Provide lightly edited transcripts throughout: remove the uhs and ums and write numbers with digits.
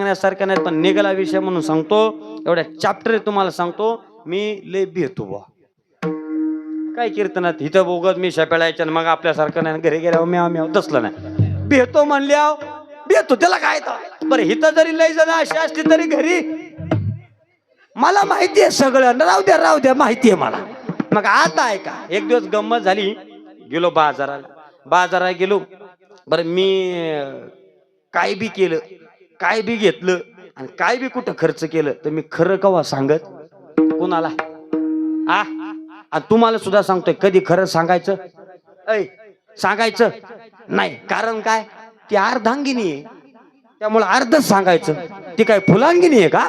सांगण्यासारखं नाही, पण निघाला विषय म्हणून सांगतो. एवढ्या चॅप्टर तुम्हाला सांगतो. मी लय भेटतो बा काय कीर्तनात इथं बोगत मी शेपेळायच्या मग आपल्यासारखं नाही घरी गेल्यावर मी आम्ही तसलं नाही. भेटतो म्हणले भेटतो त्याला काय तर बरं. इथं जरी लय जण अशी असली तरी घरी मला माहिती आहे सगळं. राहू द्या माहिती आहे मला. मग आता आहे का एक दिवस गंमत झाली. गेलो बाजाराला गेलो. बरं मी काय बी केलं काय बी घेतलं आणि काय बी कुठं खर्च केलं तर मी खरं कवा सांगत कुणाला आणि तुम्हाला सुद्धा सांगतोय कधी खरं सांगायचं सांगायचं नाही. कारण काय ती अर्धांगिनी आहे त्यामुळे अर्धच सांगायचं. ती काय फुलांगिनी आहे का?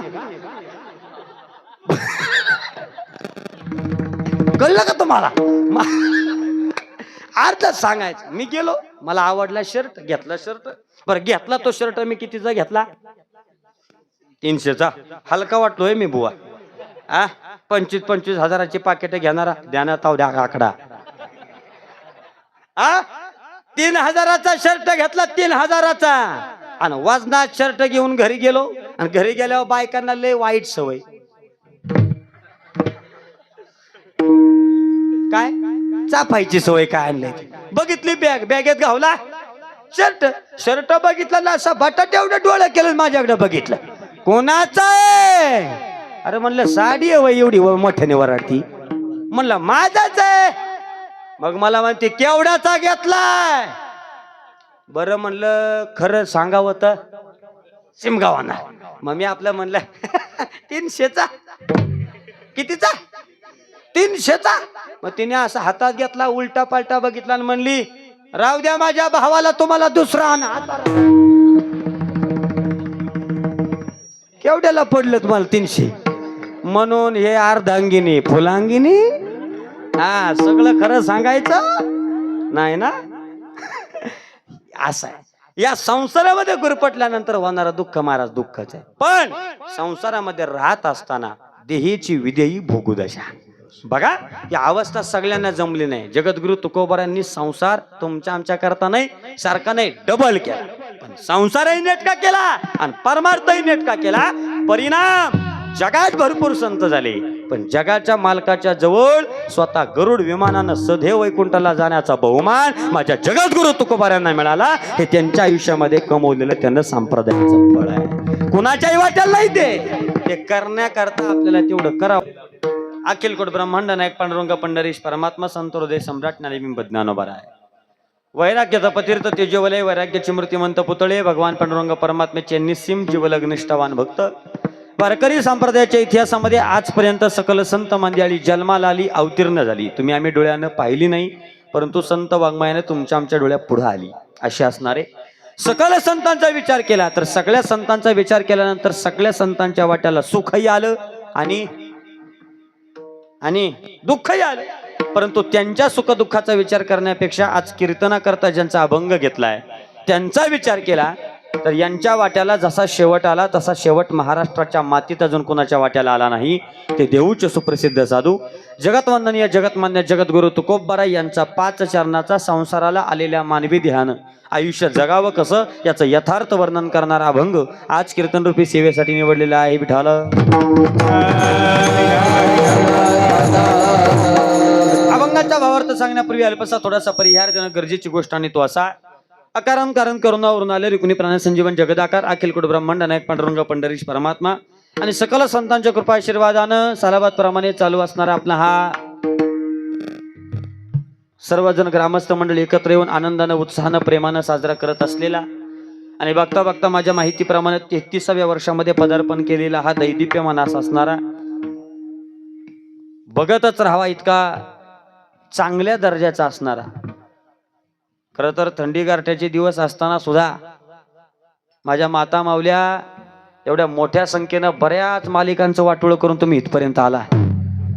कळलं का तुम्हाला? अर्धच सांगायचं. मी गेलो मला आवडला शर्ट घेतला. शर्ट बरं घेतला तो शर्ट मी कितीचा घेतला 300चा. हलका वाटलोय मी बुवा. 25 हजाराची पाकिट घेणारा ध्यानात द्या आकडा. 3000चा शर्ट घेतला 3000चा आणि वजनात शर्ट घेऊन घरी गेलो. आणि घरी गेल्यावर बायकांना लय वाईट सवय काय चापायची सवय काय आणली. बघितली बॅगेत घावला शर्ट बघितला ना असा बटाटे एवढं डोळं केलं माझ्याकडे बघितलं. कोणाचा आहे? अरे म्हणलं साडी आहे वय एवढी मोठ्याने वराडती. म्हणलं माझाच आहे. मग मला म्हणते केवढ्याचा घेतलाय? बरं म्हणलं खरं सांगावं तर सिमगावाना. मग मी आपलं म्हणलं 300चा. कितीचा? 300चा. मग तिने असं हातात घेतला उलटा पालटा बघितला आणि म्हणली राहू द्या माझ्या भावाला तुम्हाला दुसरा आणा. केवढ्याला पडलं तुम्हाला 300? म्हणून हे अर्धांगिनी फुलांगिनी सगळं खरं सांगायचं नाही ना. असं आहे या संसारामध्ये गुरपटल्यानंतर होणारं दुःख महाराज दुःखच आहे. पण संसारामध्ये राहत असताना देहीची विदेही भोगुदशा बघा. ही अवस्था सगळ्यांना जमली नाही. जगद्गुरु तुकोबारांनी संसार तुमच्या आमच्या करता नाही सारखा नाही डबल केला. पण संसारही नेटका केला आणि परमार्थही नेटका केला. परिणाम जगात भरपूर संत झाले. पण जगाच्या मालकाच्या जवळ स्वतः गरुड विमानानं सदैव वैकुंठाला जाण्याचा बहुमान माझ्या जगद्गुरु तुकोबारांना मिळाला. हे त्यांच्या आयुष्यामध्ये कमवलेलं त्यांना संप्रदायाचं फळ आहे. कुणाच्याही वाट्याला नाही ते करण्याकरता आपल्याला तेवढं करावं. अखिलकोट ब्रह्मांड नायक पांडुरंग पंढरीश परमात्मा संत हृदय सम्राट ज्ञानबिंब ज्ञानोबा आहे. वैराग्याचा पतीर्थ तेजवलय वैराग्याची मूर्तिमंत पुतळे भगवान पांडुरंग परमात्म्याचे निस्सिम जीवलग निष्ठावान भक्त. वारकरी संप्रदायाच्या इतिहासामध्ये आजपर्यंत सकल संत मंडळी जन्माला आली अवतीर्ण झाली. तुम्ही आम्ही डोळ्यानं पाहिली नाही परंतु संत वाङ्मयाने तुमच्या आमच्या डोळ्या पुढे आली. अशी असणारे सकल संतांचा विचार केला तर सगळ्या संतांचा विचार केल्यानंतर सगळ्या संतांच्या वाट्याला सुखही आलं आणि दुःखही आलं. परंतु त्यांच्या सुखदुःखाचा विचार करण्यापेक्षा आज कीर्तनाकरता ज्यांचा अभंग घेतलाय त्यांचा विचार केला तर यांच्या वाट्याला जसा शेवट आला तसा शेवट महाराष्ट्राच्या मातीत अजून कोणाच्या वाट्याला आला नाही. ते देऊचे सुप्रसिद्ध साधू जगतवंदनीय जगतमान्य जगद्गुरु तुकोबारा यांचा 5 चरणाचा संसाराला आलेल्या मानवी ध्यान आयुष्य जगावं कसं याचं यथार्थ वर्णन करणारा अभंग आज कीर्तनरूपी सेवेसाठी निवडलेला आहे. विठाल अभंगाचा भावार्थ सांगण्यापूर्वी अल्पसा थोडासा परिहार देणं गरजेची गोष्ट आणि तो असा अकारण कारण करुणावरून आले रिकुणी प्राण संजीवन जगदाकार अखिलकोट ब्रह्मांड नायक पांडुरंग पंढरीश परमात्मा आणि सकल संतांच्या कृपा आशीर्वादानं सालाबाद प्रमाणे चालू असणारा आपला हा सर्वजण ग्रामस्थ मंडळी एकत्र येऊन आनंदानं उत्साहानं प्रेमानं साजरा करत असलेला आणि बघता बघता माझ्या माहितीप्रमाणे 33व्या वर्षामध्ये पदार्पण केलेला हा दैदिप्यमान असणारा बघतच राहावा इतका चांगल्या दर्जाचा असणारा. खरं तर थंडी गारठ्याचे दिवस असताना सुद्धा माझ्या माता मावल्या एवढ्या मोठ्या संख्येनं बऱ्याच मालिकांचं वाटोळं करून तुम्ही इथपर्यंत आला.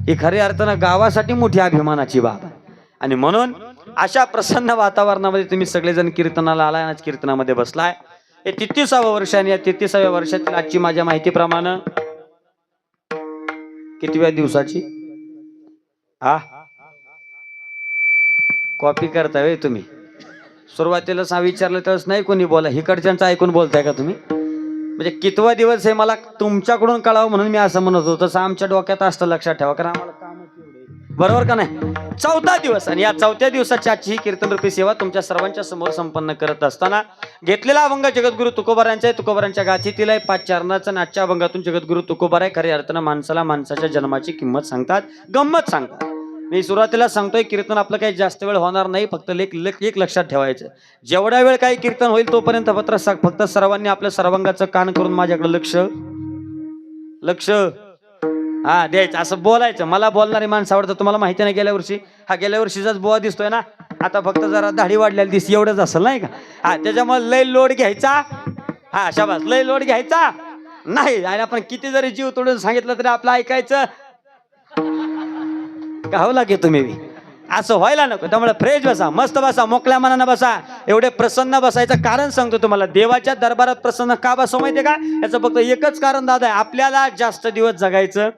ही खऱ्या अर्थानं गावासाठी मोठी अभिमानाची बाब. आणि म्हणून अशा प्रसन्न वातावरणामध्ये तुम्ही सगळेजण कीर्तनाला आलाय आणि कीर्तनामध्ये बसलाय. हे 33व्या वर्ष आणि या 33व्या वर्षातील आजची माझ्या माहितीप्रमाणे कितव्या दिवसाची कॉपी करताय तुम्ही? सुरुवातीला विचारलं तरच नाही कोणी बोला. हिकडच्यांचं ऐकून बोलताय का तुम्ही? म्हणजे कितवा दिवस हे मला तुमच्याकडून कळावं म्हणून मी असं म्हणत होतो. तसं आमच्या डोक्यात असतं, लक्षात ठेवा, कारण आम्हाला कामच एवढे आहे. बरोबर का नाही? 14 दिवस, आणि या 4थ्या दिवसाची आजची ही कीर्तन रूपी सेवा तुमच्या सर्वांच्या समोर संपन्न करत असताना घेतलेला अभंग जगद्गुरु तुकोबारांचा आहे. तुकोबारांच्या गाथीतील आहे. 5 चरणाचा नाटच्या अभंगातून जगद्गुरु तुकोबार आहे खऱ्या अर्थानं माणसाला माणसाच्या जन्माची किंमत सांगतात, गंमत सांगतात. मी सुरुवातीला सांगतोय, कीर्तन आपलं काही जास्त वेळ होणार नाही. फक्त एक लक्षात ठेवायचं, जेवढा वेळ काही कीर्तन होईल तोपर्यंत फक्त सर्वांनी आपल्या सर्वांगाचं कान करून माझ्याकडे लक्ष हा द्यायचं, असं बोलायचं. मला बोलणारी माणसं आवडतं. तुम्हाला माहिती नाही, गेल्या वर्षीचाच बुवा दिसतोय ना, आता फक्त जरा दाढी वाढलेली दिसते, एवढंच असेल नाही का? हा, त्याच्यामुळे लय लोड घ्यायचा. हा शाबास, लय लोड घ्यायचा नाही. आणि आपण किती जरी जीव तोडून सांगितलं तरी आपलं ऐकायचं गाव लागे. तुम्ही असं व्हायला नको. त्यामुळे फ्रेश बसा, मस्त बसा, मोकळ्या मनानं बसा. एवढे प्रसन्न बसायचं कारण सांगतो तुम्हाला. देवाच्या दरबारात प्रसन्न का बसव माहितीये का? याचं फक्त एकच कारण दादा आहे, आपल्याला जास्त दिवस जगायचं.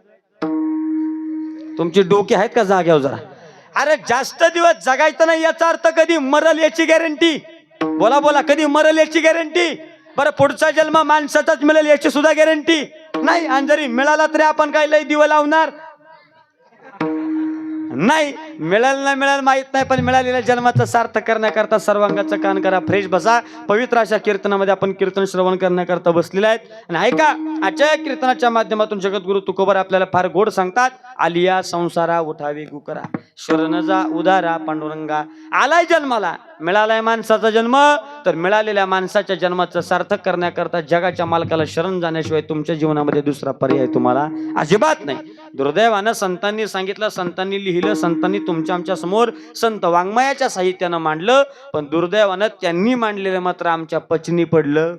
तुमची डोकी आहेत का जाग्यावर जरा? अरे जास्त दिवस जगायचं नाही याचा अर्थ कधी मरल याची गॅरंटी. बोला, कधी मरल याची गॅरंटी? बरं, पुढचा जन्म माणसाचाच मिळेल याची सुद्धा गॅरंटी नाही. आणि जरी मिळाला तरी आपण काय लय दिवं लावणार नाही. मिळेल माहित नाही, पण मिळालेल्या जन्माचं सार्थक करण्याकरता सर्वांगाचं कान करा. फ्रेश बसा. पवित्र अशा कीर्तनामध्ये आपण कीर्तन श्रवण करण्याकरता बसलेले आहेत. आणि ऐका, आजच्या कीर्तनाच्या माध्यमातून जगद्गुरु तुकोबार आपल्याला फार गोड सांगतात. आलिया संसारा उठावे गुकरा, शरण जा उदारा पांडुरंगा. आलाय जन्माला, मिळालाय माणसाचा जन्म, तर मिळालेल्या माणसाच्या जन्माचं सार्थक करण्याकरता जगाच्या मालकाला शरण जाण्याशिवाय तुमच्या जीवनामध्ये दुसरा पर्याय तुम्हाला अजिबात नाही. दुर्दैवानं संतांनी सांगितलं, संतांनी लिहिलं, संतांनी तुमच्या आमच्या समोर संत वाङ्मयाच्या साहित्यानं मांडलं, पण दुर्दैवानं त्यांनी मांडलेलं मात्र आमच्या पचनी पडलं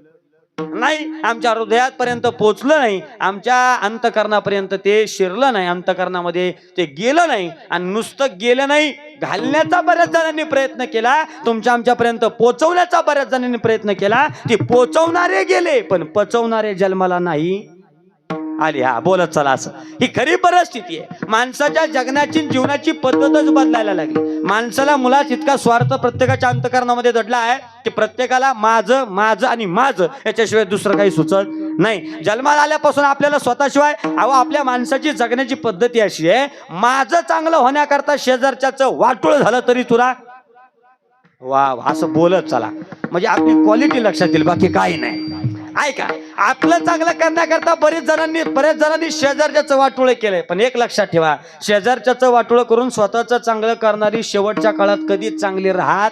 नाही, आमच्या हृदयापर्यंत पोचलं नाही, आमच्या अंतकरणापर्यंत ते शिरलं नाही, अंतकरणामध्ये ते गेलं नाही. आणि नुसतं गेलं नाही, घालण्याचा बऱ्याच जणांनी प्रयत्न केला, तुमच्या आमच्यापर्यंत पोचवण्याचा बऱ्याच जणांनी प्रयत्न केला. ते पोचवणारे गेले, पण पचवणारे जन्माला नाही आली. हा, बोलत चला. असं ही खरी परिस्थिती आहे. माणसाच्या जगण्याची जीवनाची पद्धतच बदलायला लागली. माणसाला मुलात इतका स्वार्थ प्रत्येकाच्या अंतकरणामध्ये दडला आहे की प्रत्येकाला माझं आणि माझं याच्याशिवाय दुसरं काही सुचत नाही. जन्माला आल्यापासून आपल्याला स्वतःशिवाय आपल्या माणसाची जगण्याची पद्धती अशी आहे, माझं चांगलं होण्याकरता शेजारच्याचं वाटोळ झालं तरी तुला वा, असं बोलत चला. म्हणजे आपली क्वालिटी लक्षात येईल, बाकी काही नाही. ऐका, आपलं चांगलं करण्याकरता बरेच जणांनी शेजारच्याचं वाटोळं केलंय. पण एक लक्षात ठेवा, शेजारच्याचं वाटोळं करून स्वतःचं चांगलं करणारी शेवटच्या काळात कधीच चांगली राहत.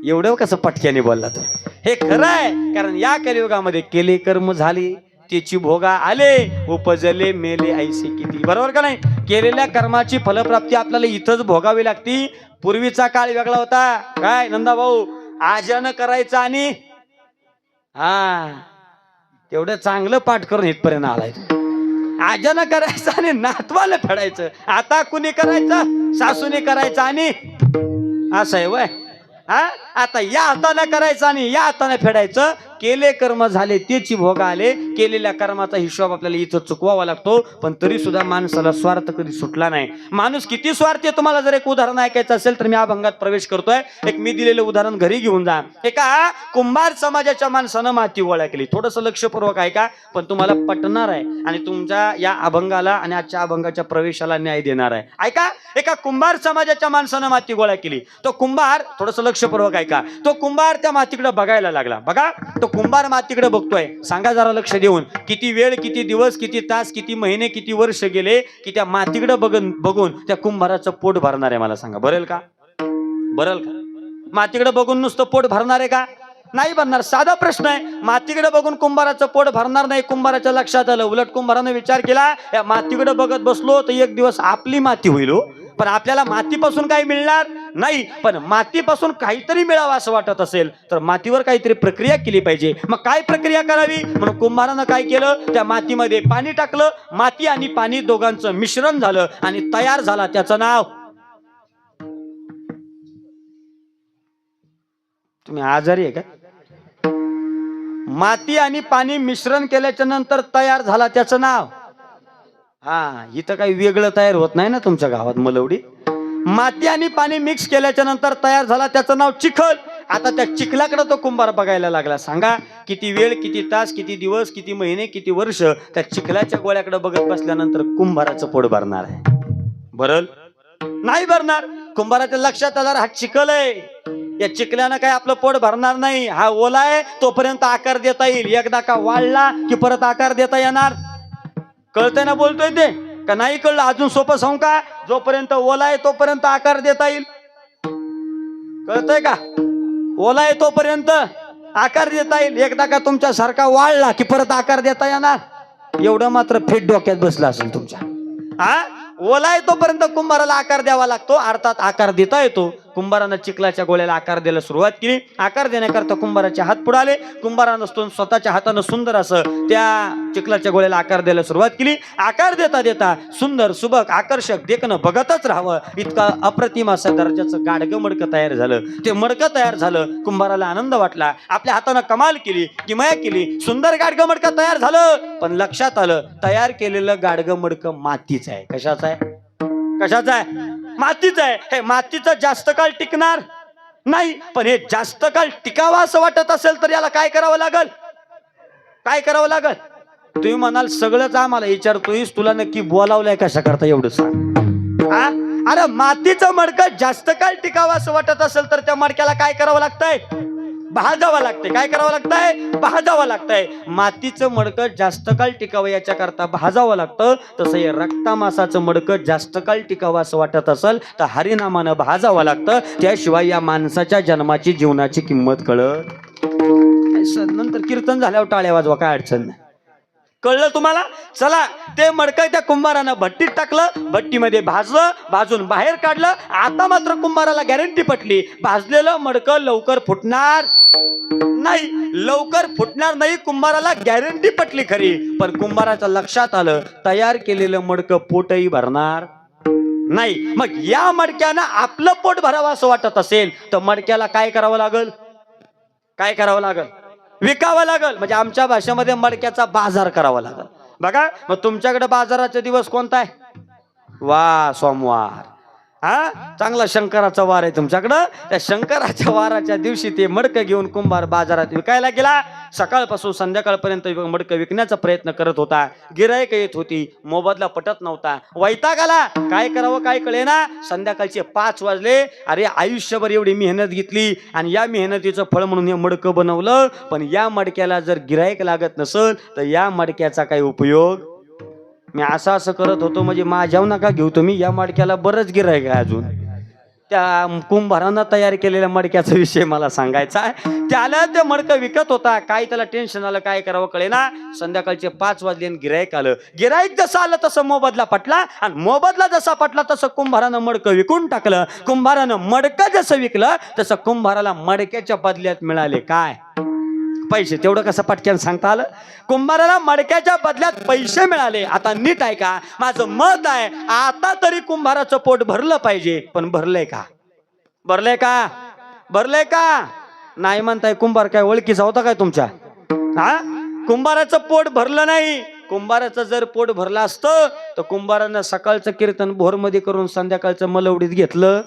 एवढं कसं पटक्याने बोलला तर हे खरं आहे. कारण या कलियुगामध्ये केले कर्म झाले, त्याची भोगा आले, उपजले मेले ऐसे किती. बरोबर का नाही? केलेल्या कर्माची फलप्राप्ती आपल्याला इथंच भोगावी लागती. पूर्वीचा काळ वेगळा होता. काय नंदा भाऊ, आजन करायचं आणि तेवढं चांगलं पाठ करून इथपर्यंत आलाय. आजन करायचं आणि नातवाला फेडायचं. आता कुणी करायचं? सासूने करायचं आणि असं आहे वय. आता या हाताने करायचं आणि या हाताने फेडायचं. केले कर्म झाले, त्याची भोग आले. केलेल्या कर्माचा हिशोब आपल्याला इथं चुकवावा लागतो. पण तरी सुद्धा माणसाला स्वार्थ कधी सुटला नाही. माणूस किती स्वार्थी आहे, तुम्हाला जर एक उदाहरण ऐकायचं असेल तर मी अभंगात प्रवेश करतोय. एक मी दिलेलं उदाहरण घरी घेऊन जा. एका कुंभार समाजाच्या माणसानं माती गोळा केली. थोडंसं लक्षपूर्वक ऐका, पण तुम्हाला पटणार आहे आणि तुमच्या या अभंगाला आणि आजच्या अभंगाच्या प्रवेशाला न्याय देणार आहे. ऐका, एका कुंभार समाजाच्या माणसानं माती गोळा केली. तो कुंभार, थोडंसं लक्षपूर्वक ऐका, तो कुंभार त्या मातीकडे बघायला लागला. बघा, तो कुंभार मातीकडे बघतोय. सांगा जरा लक्ष देऊन, किती वेळ, किती दिवस, किती तास, किती महिने, किती वर्ष गेले की त्या मातीकडे बघून त्या कुंभाराचं पोट भरणार आहे? मला सांगा, भरेल का? मातीकडे बघून नुसतं पोट भरणार आहे का? नाही भरणार. साधा प्रश्न आहे. मातीकडे बघून कुंभाराचं पोट भरणार नाही. कुंभाराच्या लक्षात आलं. उलट कुंभाराने विचार केला, या मातीकडे बघत बसलो तर एक दिवस आपली माती होईल. पण आपल्याला मातीपासून काही मिळणार नाही. पण मातीपासून काहीतरी मिळावं असं वाटत असेल तर मातीवर काहीतरी प्रक्रिया केली पाहिजे. मग काय प्रक्रिया करावी? म्हणून कुंभारानं काय केलं, त्या मातीमध्ये पाणी टाकलं. माती आणि पाणी दोघांचं मिश्रण झालं आणि तयार झाला त्याचं नाव. तुम्ही आजारी आहे का? माती आणि पाणी मिश्रण केल्याच्या नंतर तयार झाला त्याचं नाव. इथं काही वेगळं तयार होत नाही ना तुमच्या गावात मलवडी. माती आणि पाणी मिक्स केल्याच्या नंतर तयार झाला त्याचं नाव चिखल. आता त्या चिखलाकडे तो कुंभार बघायला लागला. सांगा किती वेळ, किती तास, किती दिवस, किती महिने, किती वर्ष त्या चिखलाच्या गोळ्याकडे बघत बसल्यानंतर कुंभाराचं पोट भरणार आहे? भरल? नाही भरणार. कुंभाराच्या लक्षात आलं हा चिखल आहे, या चिखल्यानं काय आपलं पोट भरणार नाही. हा ओला आहे तोपर्यंत आकार देता येईल, एकदा का वाढला की परत आकार देता येणार. कळतंय ना बोलतोय ते का नाही कळलं? अजून सोपं सांगू का? जोपर्यंत ओला आहे तोपर्यंत आकार देता येईल. कळतंय का? ओला आहे तोपर्यंत आकार देता येईल, एकदा का तुमच्या सारखा वाढला की परत आकार देता येणार. एवढं मात्र फेट डोक्यात बसला असेल तुमच्या. हा, ओला आहे तोपर्यंत कुंभाराला आकार द्यावा लागतो, अर्थात आकार देता येतो. कुंभारानं चिखलाच्या गोळ्याला आकार द्यायला सुरुवात केली. आकार देण्याकरता कुंभाराचे हात पुढे आले. कुंभारानं स्वतःच्या हातानं सुंदर असं त्या चिखलाच्या गोळ्याला आकार द्यायला सुरुवात केली. आकार देता देता सुंदर, सुबक, आकर्षक, देखणं बघतच राहावं इतका अप्रतिम असं दर्जाचं गाडगं मडकं तयार झालं. ते मडकं तयार झालं. कुंभाराला आनंद वाटला. आपल्या हातानं कमाल केली, किमया केली, सुंदर गाडगं मडकं तयार झालं. पण लक्षात आलं तयार केलेलं गाडगं मडकं मातीचं आहे. कशाचं आहे? कशाचं आहे? मातीचं आहे. हे मातीचं जास्त काळ टिकणार नाही. पण हे जास्त काळ टिकावं असं वाटत असेल तर याला काय करावं लागल? काय करावं लागल? तुम्ही म्हणाल सगळंच आम्हाला विचारतोयस, तुला नक्की बोलावलंय कशा करता एवढं सांग. अरे मातीचं मडकं जास्त काळ टिकावं असं वाटत असेल तर त्या मडक्याला काय करावं लागतंय? भाजावं लागतंय. काय करावं लागतंय? भाजावं लागतंय. मातीचं मडकं जास्त काळ टिकावं याच्या करता भाजावं लागतं. तसं हे रक्तामासाचं मडकं जास्त काळ टिकावं असं वाटत असेल तर हरिनामानं भाजावं लागतं. त्याशिवाय या माणसाच्या जन्माची, जीवनाची किंमत कळत. नंतर कीर्तन झाल्यावर टाळ्या वाजवा, काय अडचण नाही. कळलं तुम्हाला? चला, ते मडकं त्या कुंभारानं भट्टीत टाकलं. भट्टीमध्ये भाजलं, भाजून बाहेर काढलं. आता मात्र कुंभाराला गॅरंटी पटली, भाजलेलं मडकं लवकर फुटणार नाही. लवकर फुटणार नाही कुंभाराला गॅरंटी पटली खरी, पण कुंभाराच्या लक्षात आलं तयार केलेलं मडकं पोटही भरणार नाही. मग या मडक्यानं आपलं पोट भरावं असं वाटत असेल तर मडक्याला काय करावं लागल? काय करावं लागल? विकावं लागल. म्हणजे आमच्या भाषेमध्ये मडक्याचा बाजार करावा लागल. बघा, मग तुमच्याकडे बाजाराचा दिवस कोणता आहे? वा, सोमवार. हा, चांगला शंकराचा वार आहे तुमच्याकडं. त्या शंकराच्या वाराच्या दिवशी ते मडकं घेऊन कुंभार बाजारात विकायला गेला. सकाळपासून संध्याकाळपर्यंत मडकं विकण्याचा प्रयत्न करत होता. गिराईक येत होती, मोबदला पटत नव्हता. वैताग आला. काय करावं काय कळेना. संध्याकाळचे 5 वाजले. अरे, आयुष्यभर एवढी मेहनत घेतली आणि या मेहनतीचं फळ म्हणून हे मडकं बनवलं, पण या मडक्याला जर गिराईक लागत नसेल तर या मडक्याचा काही उपयोग. मी असं करत होतो म्हणजे माझ्यावर नका घेऊ तुम्ही, या मडक्याला बरंच गिराईक आहे अजून. त्या कुंभारानं तयार केलेल्या मडक्याचा विषय मला सांगायचा आहे. त्याला ते मडकं विकत होता. काय त्याला टेन्शन आलं, काय करावं कळेना. संध्याकाळचे 5 वाजले आणि गिराईक आलं. गिराईक जसं आलं तसं मोबदला पटला, आणि मोबदला जसा पटला तसं कुंभारानं मडकं विकून टाकलं. कुंभारानं मडकं जसं विकलं तसं कुंभाराला मडक्याच्या बदल्यात मिळाले काय? पैसे. तेवढं कसं पटक्यान सांगता आलं? कुंभाराला मडक्याच्या बदल्यात पैसे मिळाले. आता नीट आहे का? माझं मत आहे आता तरी कुंभाराचं पोट भरलं पाहिजे. पण भरलंय का? भरलंय का? भरलंय का? नाही म्हणताय. कुंभार काय ओळखीचा होता काय तुमच्या? हा, कुंभाराचं पोट भरलं नाही. कुंभाराचं जर पोट भरलं असतं तर कुंभारानं सकाळचं कीर्तन भोरमध्ये करून संध्याकाळचं मलवडीत घेतलं.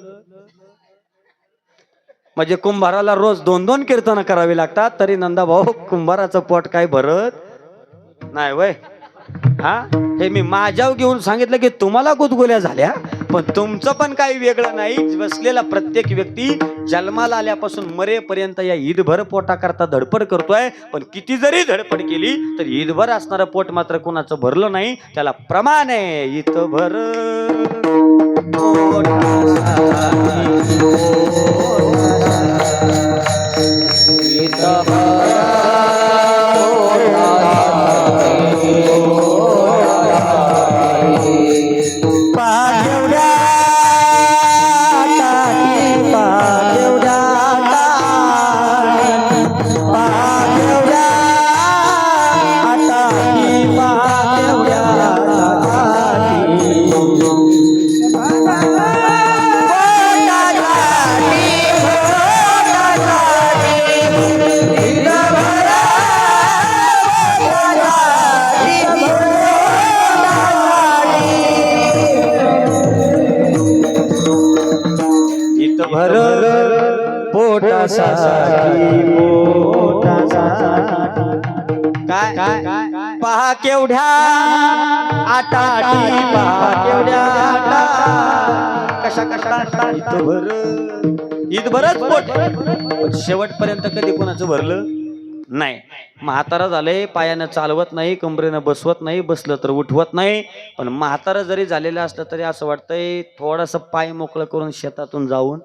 म्हणजे कुंभाराला रोज 2-2 कीर्तन करावी लागतात, तरी नंदाभाऊ कुंभाराचं पोट काय भरत नाही वय. हा, हे मी माझ्यावर घेऊन सांगितलं की तुम्हाला गुदगुल्या झाल्या, पण तुमचं पण काही वेगळं नाही. बसलेला प्रत्येक व्यक्ती जन्माला आल्यापासून मरेपर्यंत या ईदभर पोटा करता धडपड करतोय. पण किती जरी धडपड केली तर ईदभर असणारं पोट मात्र कोणाचं भरलं नाही. त्याला प्रमाण आहे, ईदभर Ida पोटासाठी काय पहा केवढ्या आटाटी पहा केवढ्या कशा कशा इथभरच पोट पण शेवटपर्यंत कधी कोणाचं भरलं नाही. म्हातारा झालंय, पायानं चालवत नाही, कमरेनं बसवत नाही, बसलं तर उठवत नाही. पण म्हातारा जरी झालेलं असलं तरी असं वाटतंय थोडस पाय मोकळं करून शेतातून जाऊन,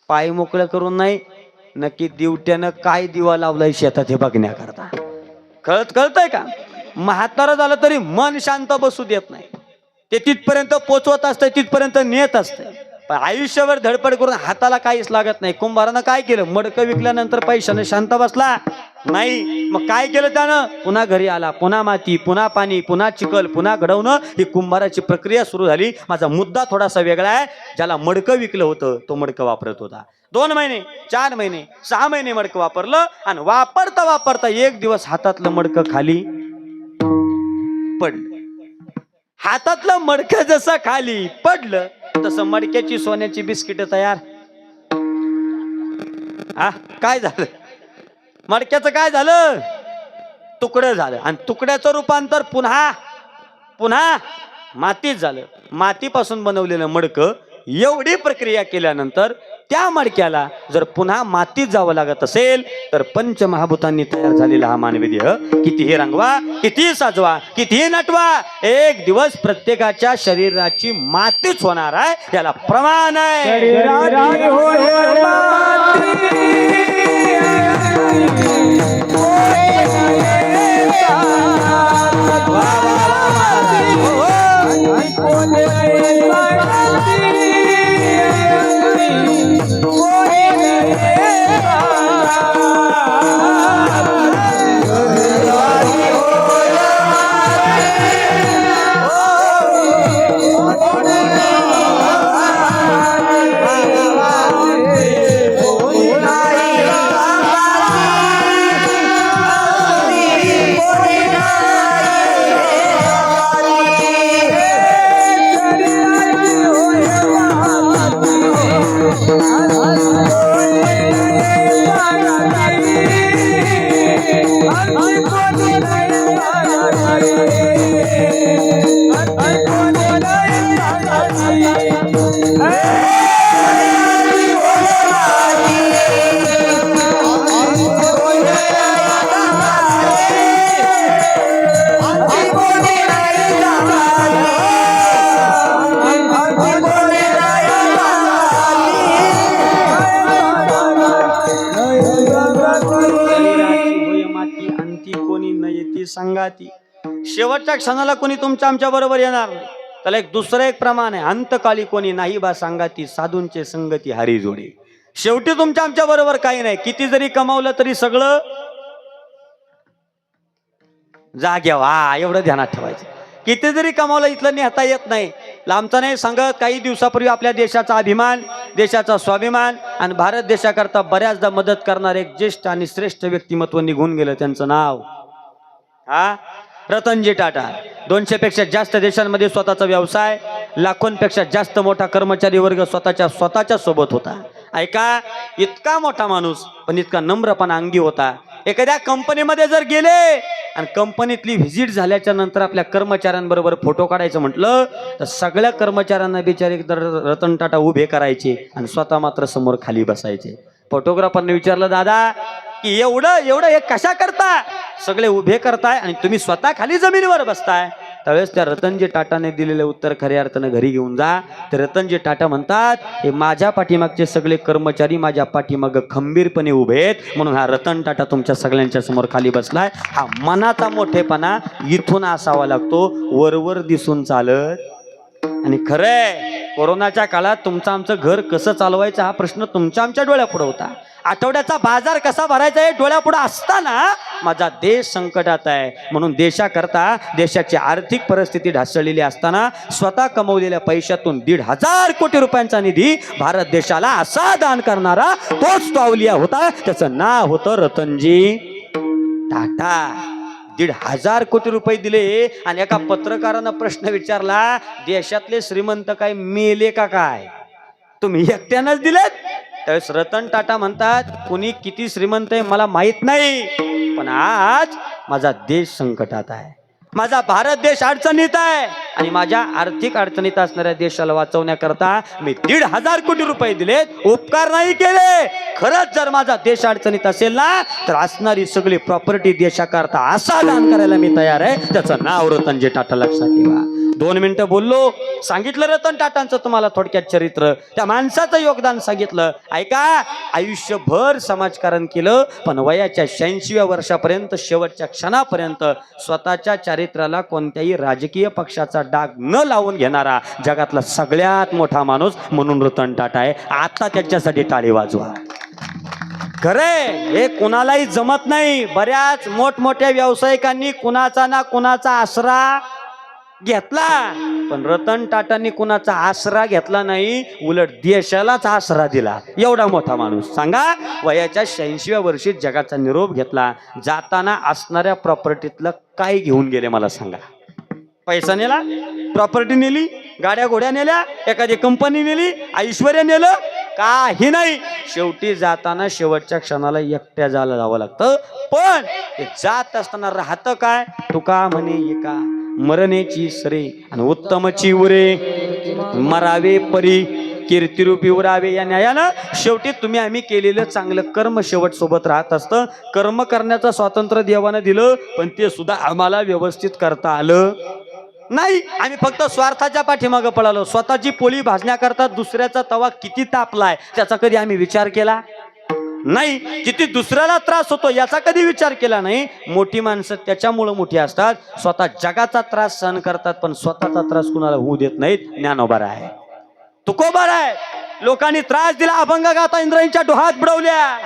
पाय मोकळं करून नाही, नक्की दिवट्यानं काय दिवा लावलाय शेतात हे बघण्याकरता. कळतंय का? म्हातारा झालं तरी मन शांत बसू देत नाही. ते तिथपर्यंत पोचवत असतंय, तिथपर्यंत नेत असतंय. पण आयुष्यभर धडपड करून हाताला काहीच लागत नाही. कुंभारानं काय केलं? मडकं विकल्यानंतर पैशाने शांत बसला नाही. मग काय केलं त्यानं? पुन्हा घरी आला, पुन्हा माती, पुन्हा पाणी, पुन्हा चिखल, पुन्हा घडवणं, ही कुंभाराची प्रक्रिया सुरू झाली. माझा मुद्दा थोडासा वेगळा आहे. ज्याला मडकं विकलं होतं तो मडकं वापरत होता. 2 महिने, 4 महिने, 6 महिने मडकं वापरलं आणि वापरता वापरता एक दिवस हातातलं मडकं खाली पडलं. हातातलं मडकं जसं खाली पडलं तसं मडक्याची सोन्याची बिस्किट तयार. काय झालं? मडक्याचं काय झालं? तुकडं झालं. आणि तुकड्याचं रूपांतर पुन्हा मातीत झालं. मातीपासून बनवलेलं मडकं एवढी प्रक्रिया केल्यानंतर त्या मडक्याला जर पुन्हा मातीत जावं लागत असेल तर पंचमहाभूतांनी तयार झालेला हा मानवी देह कितीही रंगवा, कितीही साजवा, कितीही नटवा, एक दिवस प्रत्येकाच्या शरीराची मातीच होणार आहे. याला प्रमाण आहे. संगाती. शेवटच्या क्षणाला कोणी तुमच्या आमच्या बरोबर येणार नाही. त्याला दुसरं एक प्रमाण आहे. अंतकाळी कोणी नाही बा सांगाती, साधूंचे संगती हरी जोडी. शेवटी तुमच्या आमच्या बरोबर काही नाही. किती जरी कमावलं तरी सगळं जाग्यावर. एवढं ध्यानात ठेवायचं. किती जरी कमावलं इथलं नेता येत नाही. लांबचा नाही सांगत. काही दिवसापूर्वी आपल्या देशाचा अभिमान, देशाचा स्वाभिमान आणि भारत देशाकरता बऱ्याचदा मदत करणारे एक ज्येष्ठ आणि श्रेष्ठ व्यक्तिमत्व निघून गेलं. त्यांचं नाव रतनजी टाटा. 200 पेक्षा जास्त देशांमध्ये स्वतःचा व्यवसाय, लाखोंपेक्षा जास्त मोठा कर्मचारी वर्ग स्वतःच्या सोबत होता. ऐका, इतका मोठा माणूस पण इतका नम्रपणा अंगी होता. एखाद्या कंपनीमध्ये जर गेले आणि कंपनीतली व्हिजिट झाल्याच्या नंतर आपल्या कर्मचाऱ्यांबरोबर फोटो काढायचं म्हटलं तर सगळ्या कर्मचाऱ्यांना बिचारे रतन टाटा उभे करायचे आणि स्वतः मात्र समोर खाली बसायचे. फोटोग्राफरने विचारलं, दादा की एवढं हे कशा करता? सगळे उभे करताय आणि तुम्ही स्वतः खाली जमिनीवर बसताय. त्यावेळेस त्या रतनजी टाटाने दिलेलं उत्तर खऱ्या अर्थानं घरी घेऊन जा. ते रतनजी टाटा म्हणतात, हे माझ्या पाठीमागचे सगळे कर्मचारी माझ्या पाठीमाग खंबीरपणे उभे आहेत म्हणून हा रतन टाटा तुमच्या सगळ्यांच्या समोर खाली बसलाय. हा मनाचा मोठेपणा इथून असावा लागतो, वरवर दिसून चालत. आणि खरंय कोरोनाच्या काळात तुमचं आमचं घर कसं चालवायचं हा प्रश्न तुमच्या आमच्या डोळ्यापुढे होता. आठवड्याचा बाजार कसा भरायचा हे डोळ्यापुढे असताना माझा देश संकटात आहे म्हणून देशाकरता, देशाची आर्थिक परिस्थिती ढासळलेली असताना स्वतः कमवलेल्या पैशातून 1,500 कोटी रुपयांचा निधी भारत देशाला असा दान करणारा तोच तो अवलिया होता. त्याचं नाव होतं रतनजी टाटा. 1,500 कोटी रुपये दिले आणि एका पत्रकारानं प्रश्न विचारला, देशातले श्रीमंत काय मेले का काय? तुम्ही एकट्यानंच दिलेत? त्यावेळेस रतन टाटा म्हणतात, कुणी किती श्रीमंत आहे मला माहित नाही, पण आज माझा देश संकटात आहे, माझा भारत देश अडचणीत आहे आणि माझ्या आर्थिक अडचणीत असणाऱ्या देशाला वाचवण्याकरता मी 1,500 कोटी रुपये दिलेत, उपकार नाही केले. खरंच जर माझा देश अडचणीत असेल ना, तर असणारी सगळी प्रॉपर्टी देशाकरता असा दान करायला मी तयार आहे. त्याचं नाव रतनजी टाटा, लक्षात ठेवा. 2 मिनिटं बोललो, सांगितलं रतन टाटांचं तुम्हाला थोडक्यात चरित्र, त्या माणसाचं योगदान सांगितलं. ऐका, आयुष्यभर समाजकारण केलं, पण वयाच्या 86व्या वर्षापर्यंत शेवटच्या क्षणापर्यंत स्वतःच्या चारित्र्याला कोणत्याही राजकीय पक्षाचा डाग न लावून घेणारा जगातला सगळ्यात मोठा माणूस म्हणून रतन टाटा आहे. आता त्याच्यासाठी टाळी वाजवा. खरे हे कुणालाही जमत नाही. बऱ्याच मोठमोठ्या व्यावसायिकांनी कुणाचा ना कुणाचा आसरा घेतला, पण रतन टाटांनी कुणाचा आसरा घेतला नाही, उलट देशालाच आसरा दिला. एवढा मोठा माणूस. सांगा, वयाच्या 86व्या वर्षी जगाचा निरोप घेतला. जाताना असणाऱ्या प्रॉपर्टीतलं काय घेऊन गेले मला सांगा? पैसा नेला, प्रॉपर्टी नेली, गाड्या घोड्या नेल्या, एखादी कंपनी नेली, ऐश्वर्य नेलं, काही नाही. शेवटी जाताना शेवटच्या क्षणाला एकट्या जावं लागतं. पण ते जात असताना राहतं काय? तुका म्हणे एका मरणेची सरे आणि उत्तमची उरे, मरावे परी कीर्तिरूपी उरावे. या न्यायानं शेवटी तुम्ही आम्ही केलेलं चांगलं कर्म शेवट सोबत राहत असतं. कर्म करण्याचं स्वातंत्र्य देवानं दिलं, पण ते सुद्धा आम्हाला व्यवस्थित करता आलं नाही. आम्ही फक्त स्वार्थाच्या पाठीमागं पळालो. स्वतःची पोळी भाजण्याकरता दुसऱ्याचा तवा किती तापलाय त्याचा कधी आम्ही विचार केला नाही. किती दुसऱ्याला त्रास होतो याचा कधी विचार केला नाही. मोठी माणसं त्याच्यामुळं मोठी असतात, स्वतः जगाचा त्रास सहन करतात, पण स्वतःचा त्रास कुणाला होऊ देत नाहीत. ज्ञानोबा आहे, तुकोबा आहे. लोकांनी त्रास दिला, अभंग गाथा इंद्रायणीच्या डोहात बुडवल्या,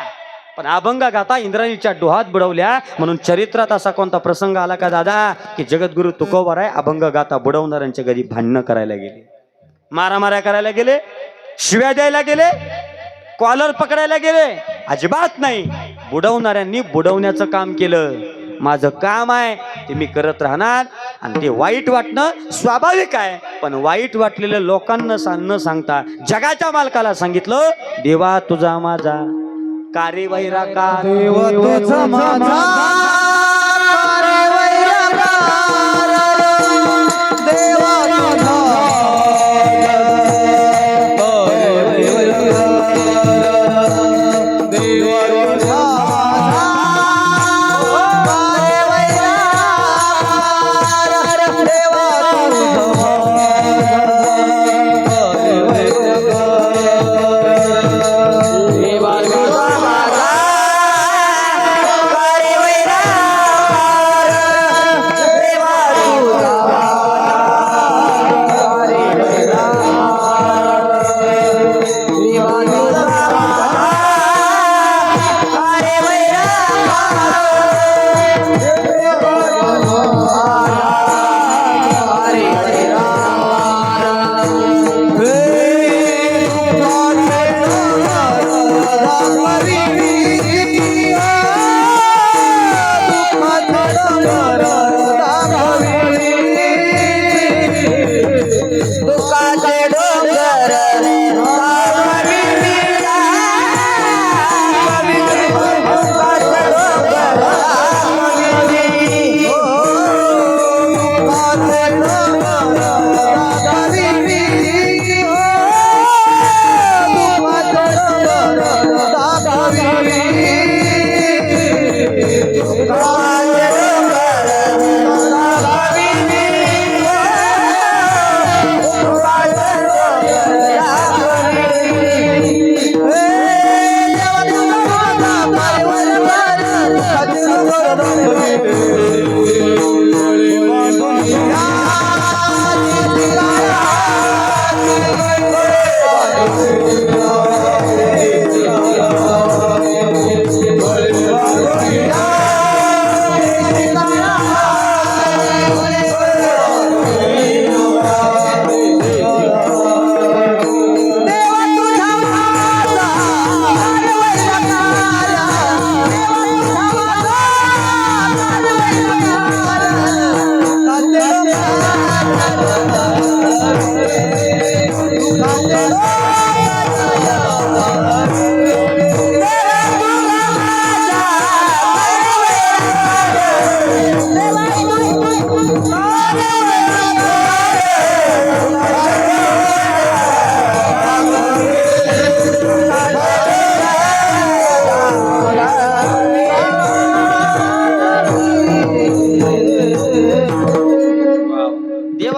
पण अभंग गाथा इंद्रायणीच्या डोहात बुडवल्या म्हणून चरित्रात असा कोणता प्रसंग आला का दादा, की जगद्गुरु तुकोबा आहे अभंग गाथा बुडवणाऱ्यांच्या घरी भांडणं करायला गेले, मारामाऱ्या करायला गेले, शिव्या द्यायला गेले, कॉलर पकडायला गेले? अजिबात नाही. बुडवणाऱ्यांनी बुडवण्याचं काम केलं. माझं काम आहे ते मी करत राहणार, आणि ते वाईट वाटणं स्वाभाविक आहे, पण वाईट वाटलेलं लोकांना न सांगता जगाच्या मालकाला सांगितलं, देवा तुझा माझा कार्य वैरा का, देव तुझा माझा कार्य वैरा देवा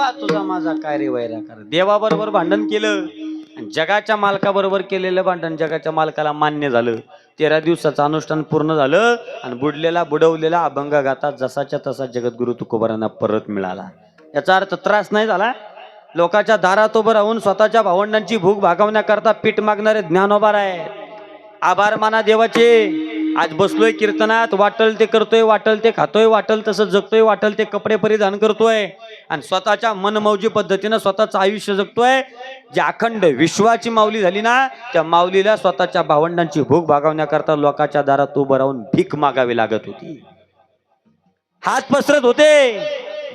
देवा तुझा माझा काय रे वैराकार. देवाबरोबर भांडण केलं आणि जगाच्या मालकाबरोबर केलेलं भांडण जगाच्या मालकाला मान्य झालं. 13 दिवसाचं अनुष्ठान पूर्ण झालं आणि बुडवलेला अभंग गाता जसाच्या तसा जगद्गुरु तुकोबारांना परत मिळाला. याचा अर्थ त्रास नाही झाला. लोकांच्या दारात उभं राहून स्वतःच्या भावंडांची भूक भागवण्याकरता पीठ मागणारे ज्ञानोबा आहे. आभार माना देवाचे. आज बसलोय कीर्तनात, वाटल ते करतोय, वाटल ते खातोय, वाटल तसं जगतोय, वाटल ते कपडे परिधान करतोय आणि स्वतःच्या मनमौजी पद्धतीनं स्वतःचं आयुष्य जगतोय. जी अखंड विश्वाची माऊली झाली ना, त्या माऊलीला स्वतःच्या भावंडांची भूक भागवण्याकरता लोकांच्या दारात उभं राहून भीक मागावी लागत होती. हात पसरत होते,